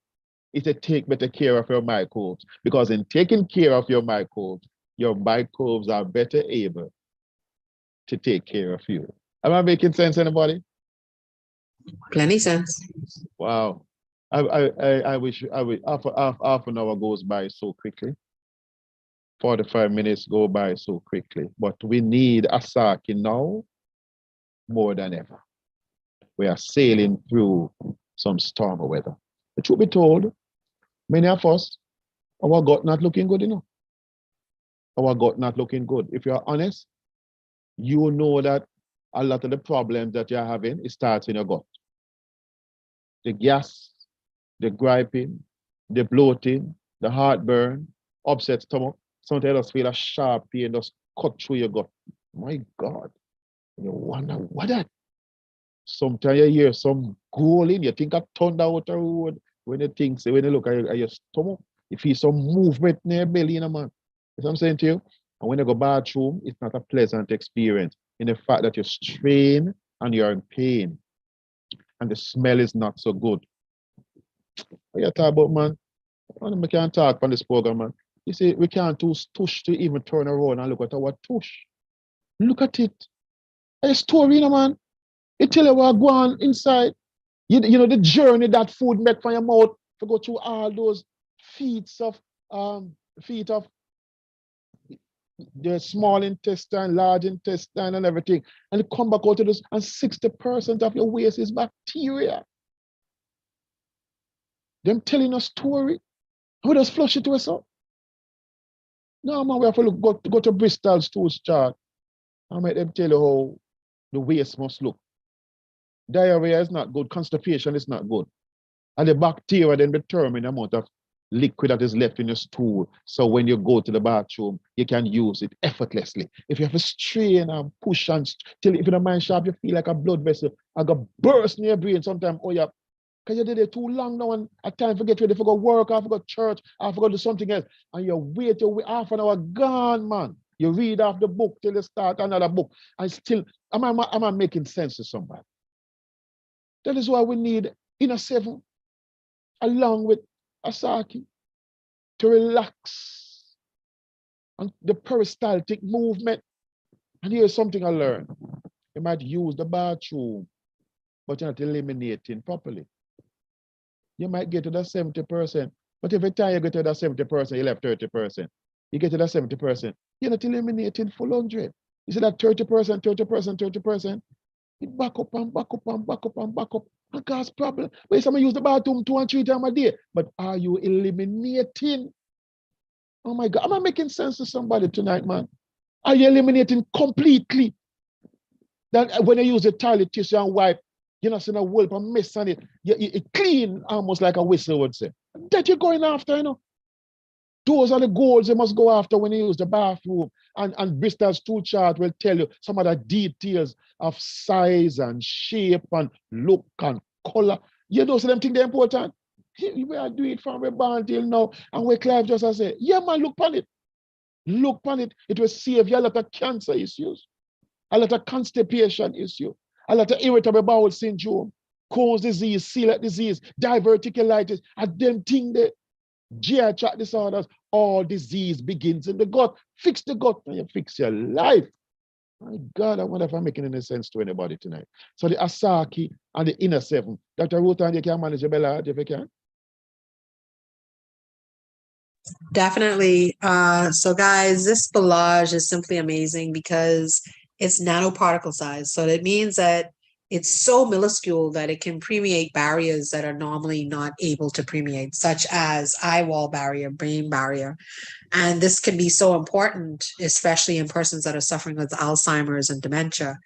[SPEAKER 2] is to take better care of your microbes. Because in taking care of your microbes are better able to take care of you. Am I making sense, anybody?
[SPEAKER 1] Plenty sense.
[SPEAKER 2] Wow. I wish half an hour goes by so quickly. 45 minutes go by so quickly. But we need Asaki now more than ever. We are sailing through some stormy weather. The truth be told, many of us, our gut not looking good enough. Our gut not looking good. If you're honest, you know that a lot of the problems that you're having, it starts in your gut. The gas, the griping, the bloating, the heartburn, upset stomach. Sometimes you just feel a sharp pain just cut through your gut. My God. You wonder what that. Sometimes you hear some growling, you think a thunder out the road. When you look at your stomach, you feel some movement in your belly, man. You know what I'm saying to you? And when you go bathroom, it's not a pleasant experience in the fact that you're strained and you're in pain. And the smell is not so good. What you talk about, man? We can't talk on this program, man. You see, we can't use tush to even turn around and look at our tush. Look at it. It's a story, you know, man. It tell you what go on inside. You know, the journey that food make from your mouth to go through all those feet of the small intestine, large intestine, and everything. And it come back out to this, and 60% of your waste is bacteria. Them telling a story. We just flush it to us up. No, man, we have to go to Bristol's tools chart and make them tell you how the waste must look. Diarrhea is not good, constipation is not good. And the bacteria then determine the amount of liquid that is left in your stool. So when you go to the bathroom, you can use it effortlessly. If you have to strain and push and till if you don't mind sharp, you feel like a blood vessel. I got burst in your brain sometimes. Oh yeah, because you did it too long now and at time forget ready for go work, I forgot church, I forgot do something else. And you wait half an hour gone, man. You read off the book till you start another book. And still, am I making sense to somebody? That is why we need Inner Seven along with Asaki to relax and the peristaltic movement. And here's something I learned. You might use the bathroom, but you're not eliminating properly. You might get to that 70%, but every time you get to that 70%, you left 30%. You get to that 70%, you're not eliminating full 100. You see that 30%, 30%, 30%, it back up and back up and back up and back up and cause problem. But somebody use the bathroom 2 and 3 times a day, but are you eliminating? Oh my God, am I making sense to somebody tonight, man? Are you eliminating completely? That when you use the toilet tissue and wipe, you're not seeing a whelp and mess on it. It clean almost like a whistle would say. That you're going after, you know. Those are the goals you must go after when you use the bathroom. And Bristol's tool chart will tell you some of the details of size and shape and look and color. You know, so them things they're important. We are doing it from we born till now. And we Clive just say, yeah, man, look on it. Look on it. It will save you a lot of cancer issues, a lot of constipation issue, a lot of irritable bowel syndrome, Crohn's disease, celiac disease, diverticulitis, and them things that GI tract disorders, all disease begins in the gut. Fix the gut and you fix your life. My God, I wonder if I'm making any sense to anybody tonight. So the Asaki and the Inner Seven. Dr. Rutan, you can manage your belly if you can.
[SPEAKER 1] Definitely. So guys, this spillage is simply amazing because it's nanoparticle size. So that means that it's so minuscule that it can permeate barriers that are normally not able to permeate, such as eye wall barrier, brain barrier. And this can be so important, especially in persons that are suffering with Alzheimer's and dementia.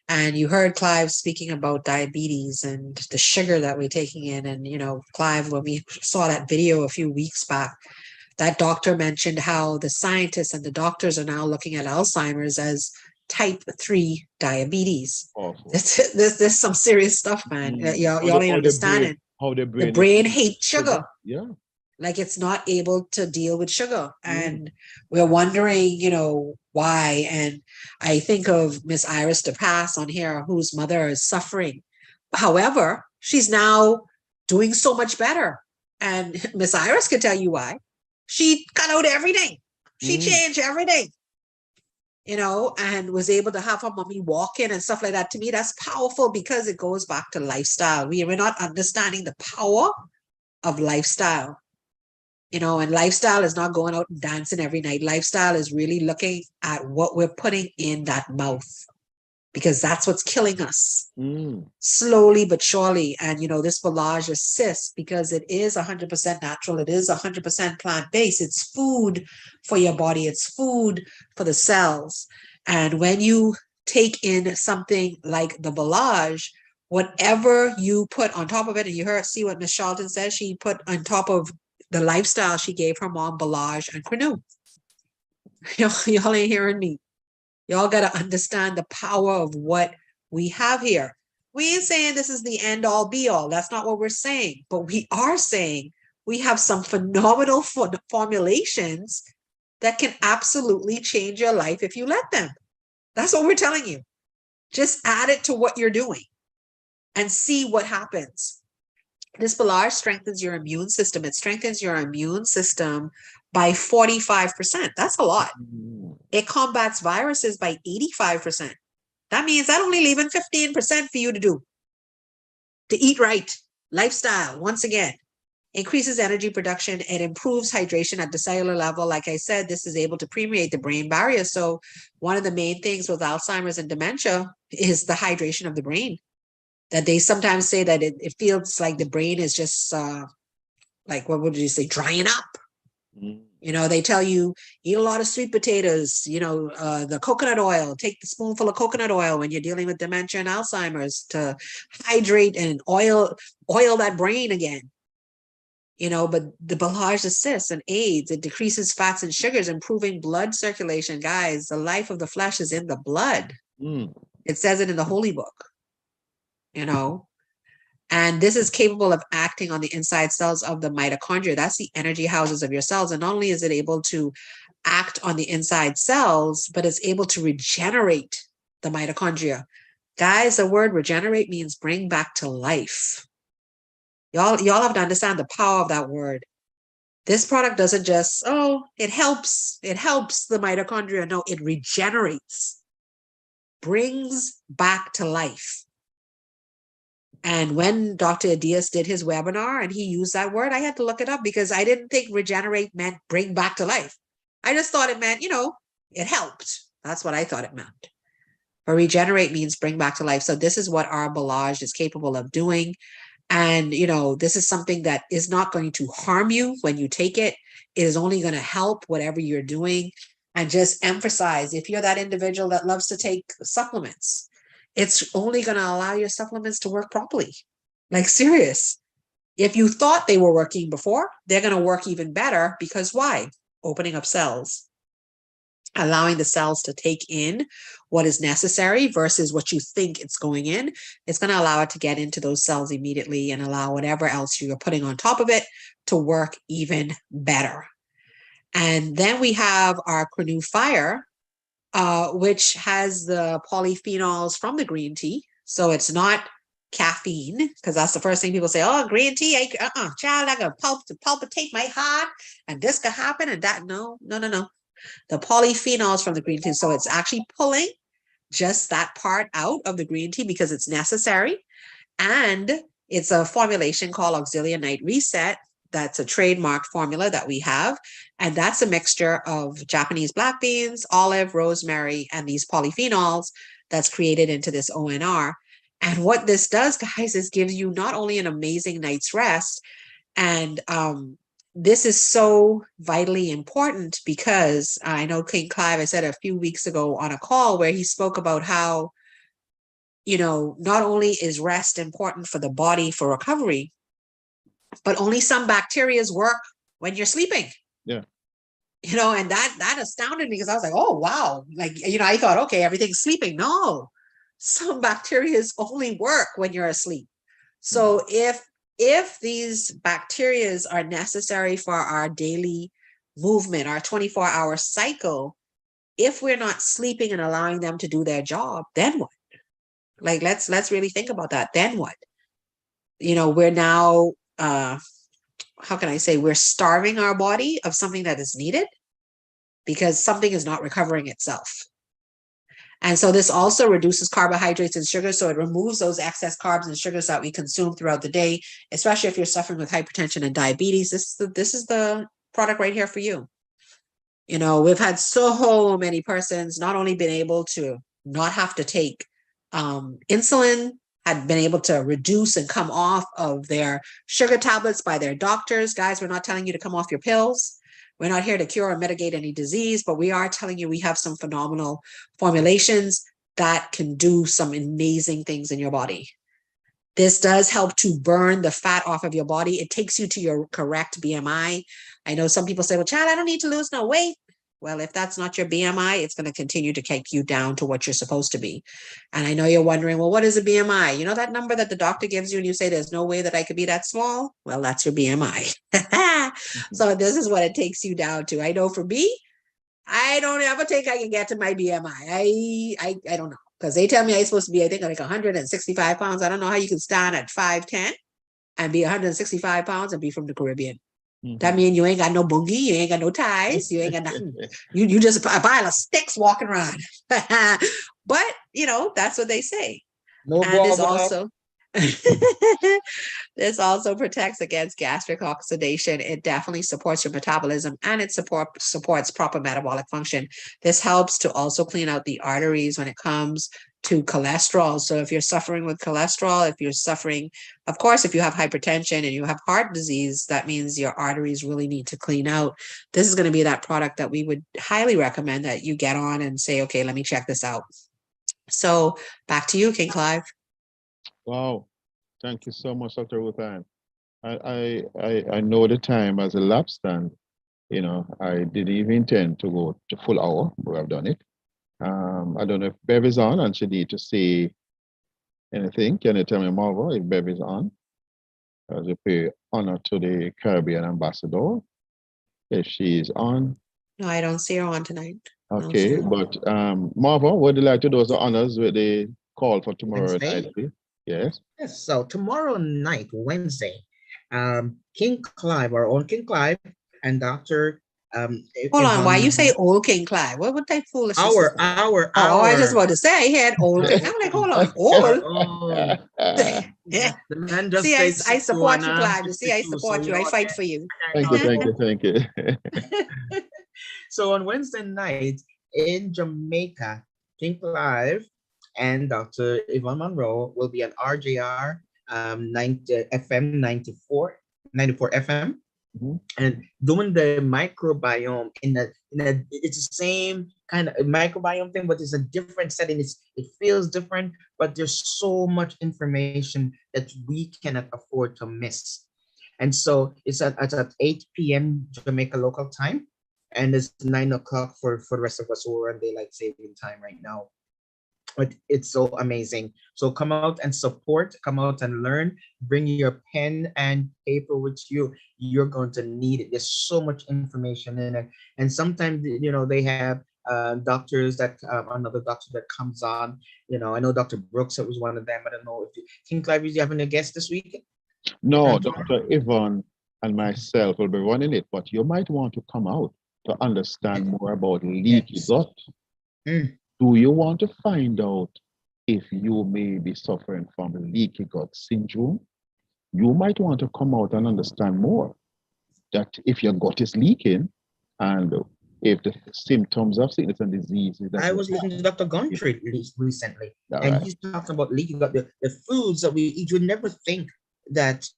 [SPEAKER 1] And you heard Clive speaking about diabetes and the sugar that we're taking in. And, Clive, when we saw that video a few weeks back, that doctor mentioned how the scientists and the doctors are now looking at Alzheimer's as type 3 diabetes.
[SPEAKER 2] Awful.
[SPEAKER 1] This is some serious stuff, man. Y'all ain't understanding.
[SPEAKER 2] How the
[SPEAKER 1] The
[SPEAKER 2] brain
[SPEAKER 1] brain hates sugar.
[SPEAKER 2] Yeah.
[SPEAKER 1] Like it's not able to deal with sugar. And we're wondering, why. And I think of Miss Iris DePass on here, whose mother is suffering. However, she's now doing so much better. And Miss Iris can tell you why. She cut out everything. She changed everything, and was able to have her mommy walk in and stuff like that. To me, that's powerful because it goes back to lifestyle. We're not understanding the power of lifestyle. And lifestyle is not going out and dancing every night. Lifestyle is really looking at what we're putting in that mouth, because that's what's killing us slowly but surely. And, this Village assists because it is 100% natural. It is 100% plant-based. It's food for your body. It's food for the cells. And when you take in something like the Village, whatever you put on top of it, and you see what Miss Charlton says, she put on top of the lifestyle she gave her mom, Village and Quinu. Y'all ain't hearing me. Y'all got to understand the power of what we have here. We ain't saying this is the end all be all. That's not what we're saying. But we are saying we have some phenomenal formulations that can absolutely change your life if you let them. That's what we're telling you. Just add it to what you're doing and see what happens. This Village strengthens your immune system. It strengthens your immune system by 45%. That's a lot. It combats viruses by 85%. That means that only leaving 15% for you to do. To eat right, lifestyle, once again, increases energy production. It improves hydration at the cellular level. Like I said, this is able to permeate the brain barrier. So one of the main things with Alzheimer's and dementia is the hydration of the brain. That they sometimes say that it feels like the brain is just like, what would you say, drying up. They tell you, eat a lot of sweet potatoes, the coconut oil, take the spoonful of coconut oil when you're dealing with dementia and Alzheimer's to hydrate and oil that brain again. But the Village assists and aids. It decreases fats and sugars, improving blood circulation. Guys, the life of the flesh is in the blood. It says it in the Holy Book. And this is capable of acting on the inside cells of the mitochondria. That's the energy houses of your cells. And not only is it able to act on the inside cells, but it's able to regenerate the mitochondria. Guys, the word regenerate means bring back to life. Y'all have to understand the power of that word. This product doesn't just, it helps the mitochondria. No, it regenerates, brings back to life. And when Dr. Adias did his webinar and he used that word, I had to look it up because I didn't think regenerate meant bring back to life. I just thought it meant, it helped. That's what I thought it meant. But regenerate means bring back to life. So this is what our Village is capable of doing. And, this is something that is not going to harm you when you take it. It is only going to help whatever you're doing. And just emphasize, if you're that individual that loves to take supplements, it's only going to allow your supplements to work properly. Like, serious. If you thought they were working before, they're going to work even better because why? Opening up cells, allowing the cells to take in what is necessary versus what you think it's going in. It's going to allow it to get into those cells immediately and allow whatever else you're putting on top of it to work even better. And then we have our Quinu Fire, which has the polyphenols from the green tea. So it's not caffeine, because that's the first thing people say, green tea, child, I can palpitate my heart and this could happen and that. No. The polyphenols from the green tea. So it's actually pulling just that part out of the green tea because it's necessary. And it's a formulation called Auxilia Night Reset. That's a trademark formula that we have. And that's a mixture of Japanese black beans, olive, rosemary, and these polyphenols that's created into this ONR. And what this does, guys, is gives you not only an amazing night's rest, and this is so vitally important because I know King Clive, I said a few weeks ago on a call where he spoke about how, not only is rest important for the body for recovery, but only some bacteria work when you're sleeping.
[SPEAKER 2] Yeah.
[SPEAKER 1] And that astounded me because I was like, oh, wow. Like, I thought, okay, everything's sleeping. No, some bacteria only work when you're asleep. So if these bacteria are necessary for our daily movement, our 24-hour cycle, if we're not sleeping and allowing them to do their job, then what? Like, let's really think about that. Then what? We're now, how can I say, we're starving our body of something that is needed because something is not recovering itself. And so this also reduces carbohydrates and sugar. So it removes those excess carbs and sugars that we consume throughout the day, especially if you're suffering with hypertension and diabetes. This is the product right here for you. We've had so many persons not only been able to not have to take insulin, had been able to reduce and come off of their sugar tablets by their doctors. Guys, we're not telling you to come off your pills. We're not here to cure or mitigate any disease, but we are telling you we have some phenomenal formulations that can do some amazing things in your body. This does help to burn the fat off of your body. It takes you to your correct BMI. I know some people say, well, Chad, I don't need to lose no weight. Well, if that's not your BMI, it's going to continue to take you down to what you're supposed to be. And I know you're wondering, well, what is a BMI? That number that the doctor gives you and you say, there's no way that I could be that small? Well, that's your BMI. So this is what it takes you down to. I know for me, I don't ever think I can get to my BMI. I don't know. Because they tell me I'm supposed to be, I think, like 165 pounds. I don't know how you can stand at 5'10" and be 165 pounds and be from the Caribbean. That means you ain't got no boogie, you ain't got no ties, you ain't got nothing. You just a pile of sticks walking around. But that's what they say.
[SPEAKER 3] No
[SPEAKER 1] And this
[SPEAKER 3] ball,
[SPEAKER 1] also this also protects against gastric oxidation. It definitely supports your metabolism and it supports proper metabolic function. This helps to also clean out the arteries when it comes to cholesterol. So if you're suffering with cholesterol, if you're suffering, of course, if you have hypertension and you have heart disease, that means your arteries really need to clean out. This is going to be that product that we would highly recommend that you get on and say, okay, let me check this out. So back to you, King Clive.
[SPEAKER 2] Wow. Thank you so much, Dr. Ruthan. I know the time as a lap stand. I didn't even intend to go to full hour, but I've done it. I don't know if Bev is on and she need to say anything. Can you tell me, Marva, if Bev is on? As we pay honor to the Caribbean ambassador. If she is on.
[SPEAKER 1] No, I don't see her on tonight.
[SPEAKER 2] Okay, but Marva, would you like to do us the honors with the call for tomorrow
[SPEAKER 3] Wednesday?
[SPEAKER 2] night, please? Yes.
[SPEAKER 3] Yes, so tomorrow night, Wednesday, King Clive, our own King Clive, and Dr.
[SPEAKER 1] Hold on, why you say old King Clive? What type of foolishness is
[SPEAKER 3] our
[SPEAKER 1] that? Oh, I just about to say he had old King. I'm like, hold on, old?
[SPEAKER 3] The man just
[SPEAKER 1] See, I
[SPEAKER 3] said
[SPEAKER 1] support you, Clive. You see, I support you. I fight for you.
[SPEAKER 2] Thank you.
[SPEAKER 3] So on Wednesday night in Jamaica, King Clive and Dr. Yvonne Monroe will be on RJR 90, FM 94 FM. And doing the microbiome it's the same kind of microbiome thing, but it's a different setting. It feels different, but there's so much information that we cannot afford to miss. And so it's at 8 p.m. Jamaica local time, and it's 9 o'clock for the rest of us who are on daylight saving time right now. But it's so amazing. So come out and support, come out and learn, bring your pen and paper with you. You're going to need it. There's so much information in it. And sometimes, they have doctors another doctor that comes on. I know Dr. Brooks was one of them. I don't know if King Clive, is you having a guest this week?
[SPEAKER 2] No, Dr. Yvonne and myself will be running it, but you might want to come out to understand more about leaky gut. Do you want to find out if you may be suffering from leaky gut syndrome? You might want to come out and understand more that if your gut is leaking and if the symptoms of sickness and diseases that
[SPEAKER 3] I
[SPEAKER 2] we
[SPEAKER 3] was listening to Dr.
[SPEAKER 2] have.
[SPEAKER 3] Guntry recently,
[SPEAKER 2] All
[SPEAKER 3] and
[SPEAKER 2] right.
[SPEAKER 3] he's talking about leaky gut. The foods that we eat, you never think that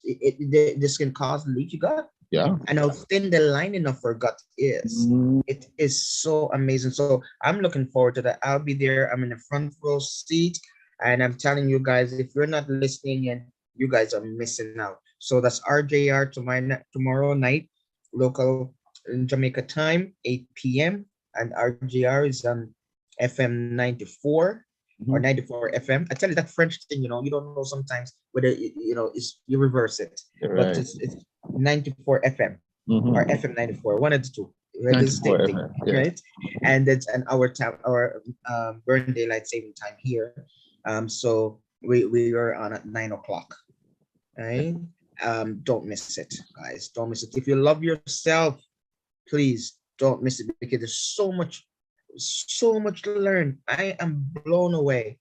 [SPEAKER 3] this can cause leaky gut,
[SPEAKER 2] Yeah.
[SPEAKER 3] and how thin the lining of our gut is.
[SPEAKER 2] Mm,
[SPEAKER 3] It is so amazing. So I'm looking forward to that. I'll be there. I'm in the front row seat, and I'm telling you guys, if you're not listening in, you guys are missing out. So that's RJR tomorrow night, local in Jamaica time, 8 p.m. And RJR is on FM 94 or
[SPEAKER 2] mhm.
[SPEAKER 3] 94 FM. I tell you that French thing, you don't know sometimes whether it's you reverse it,
[SPEAKER 2] You're
[SPEAKER 3] but
[SPEAKER 2] right.
[SPEAKER 3] it's 94 FM or
[SPEAKER 2] Mhm.
[SPEAKER 3] FM 94, one of the two. We're the
[SPEAKER 2] 94
[SPEAKER 3] same thing,
[SPEAKER 2] FM. Yes.
[SPEAKER 3] right? And it's an hour time, our burn daylight saving time here. So we are on at 9 o'clock, right? Don't miss it, guys. Don't miss it. If you love yourself, please don't miss it because there's so much to learn. I am blown away.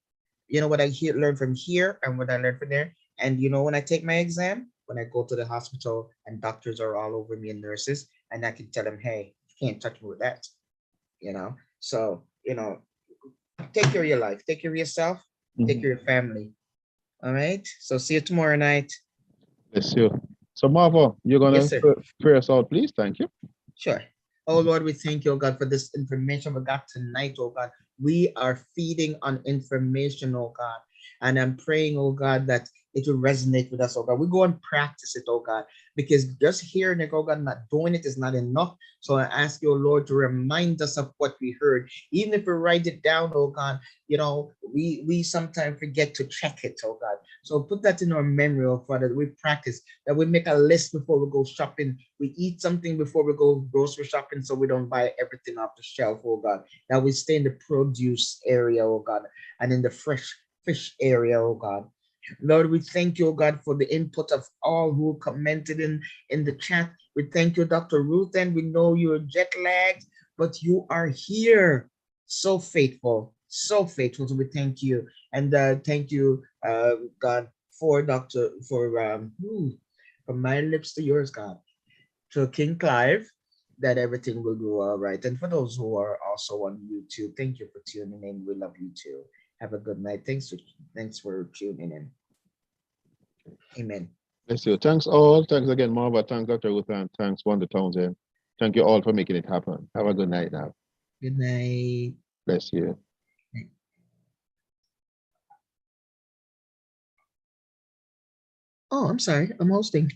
[SPEAKER 3] What I learn from here and what I learned from there. And when I take my exam, when I go to the hospital and doctors are all over me and nurses, and I can tell them, hey, you can't touch me with that. So take care of your life, take care of yourself, take
[SPEAKER 2] Mhm.
[SPEAKER 3] care of your family. All right. So see you tomorrow night.
[SPEAKER 2] Bless you. So, Marva, you're
[SPEAKER 3] Yes,
[SPEAKER 2] gonna
[SPEAKER 3] sir.
[SPEAKER 2] pray us out, please. Thank you.
[SPEAKER 3] Sure. Oh Lord, we thank you, oh God, for this information we got tonight, oh God. We are feeding on information, oh God. And I'm praying, oh God, that it will resonate with us, oh God. We go and practice it, oh God, because just hearing it, oh God, not doing it is not enough. So I ask you, oh Lord, to remind us of what we heard. Even if we write it down, oh God, we sometimes forget to check it, oh God. So put that in our memory, oh Father, that we practice, that we make a list before we go shopping. We eat something before we go grocery shopping so we don't buy everything off the shelf, oh God. That we stay in the produce area, oh God, and in the fresh fish area, oh God. Lord, we thank you, oh God, for the input of all who commented in the chat. We thank you, Dr. Ruth, and we know you're jet lagged, but you are here. So faithful, so faithful. So we thank you. And thank you, God, for from my lips to yours, God, to King Clive, that everything will go all right. And for those who are also on YouTube, thank you for tuning in. We love you too. Have a good night. Thanks for tuning in. Amen.
[SPEAKER 2] Bless you. Thanks all. Thanks again, Marva. Thanks, Dr. Ruth, and thanks, Wanda Townsend. Thank you all for making it happen. Have a good night now.
[SPEAKER 3] Good night.
[SPEAKER 2] Bless you.
[SPEAKER 3] Oh, I'm sorry. I'm hosting.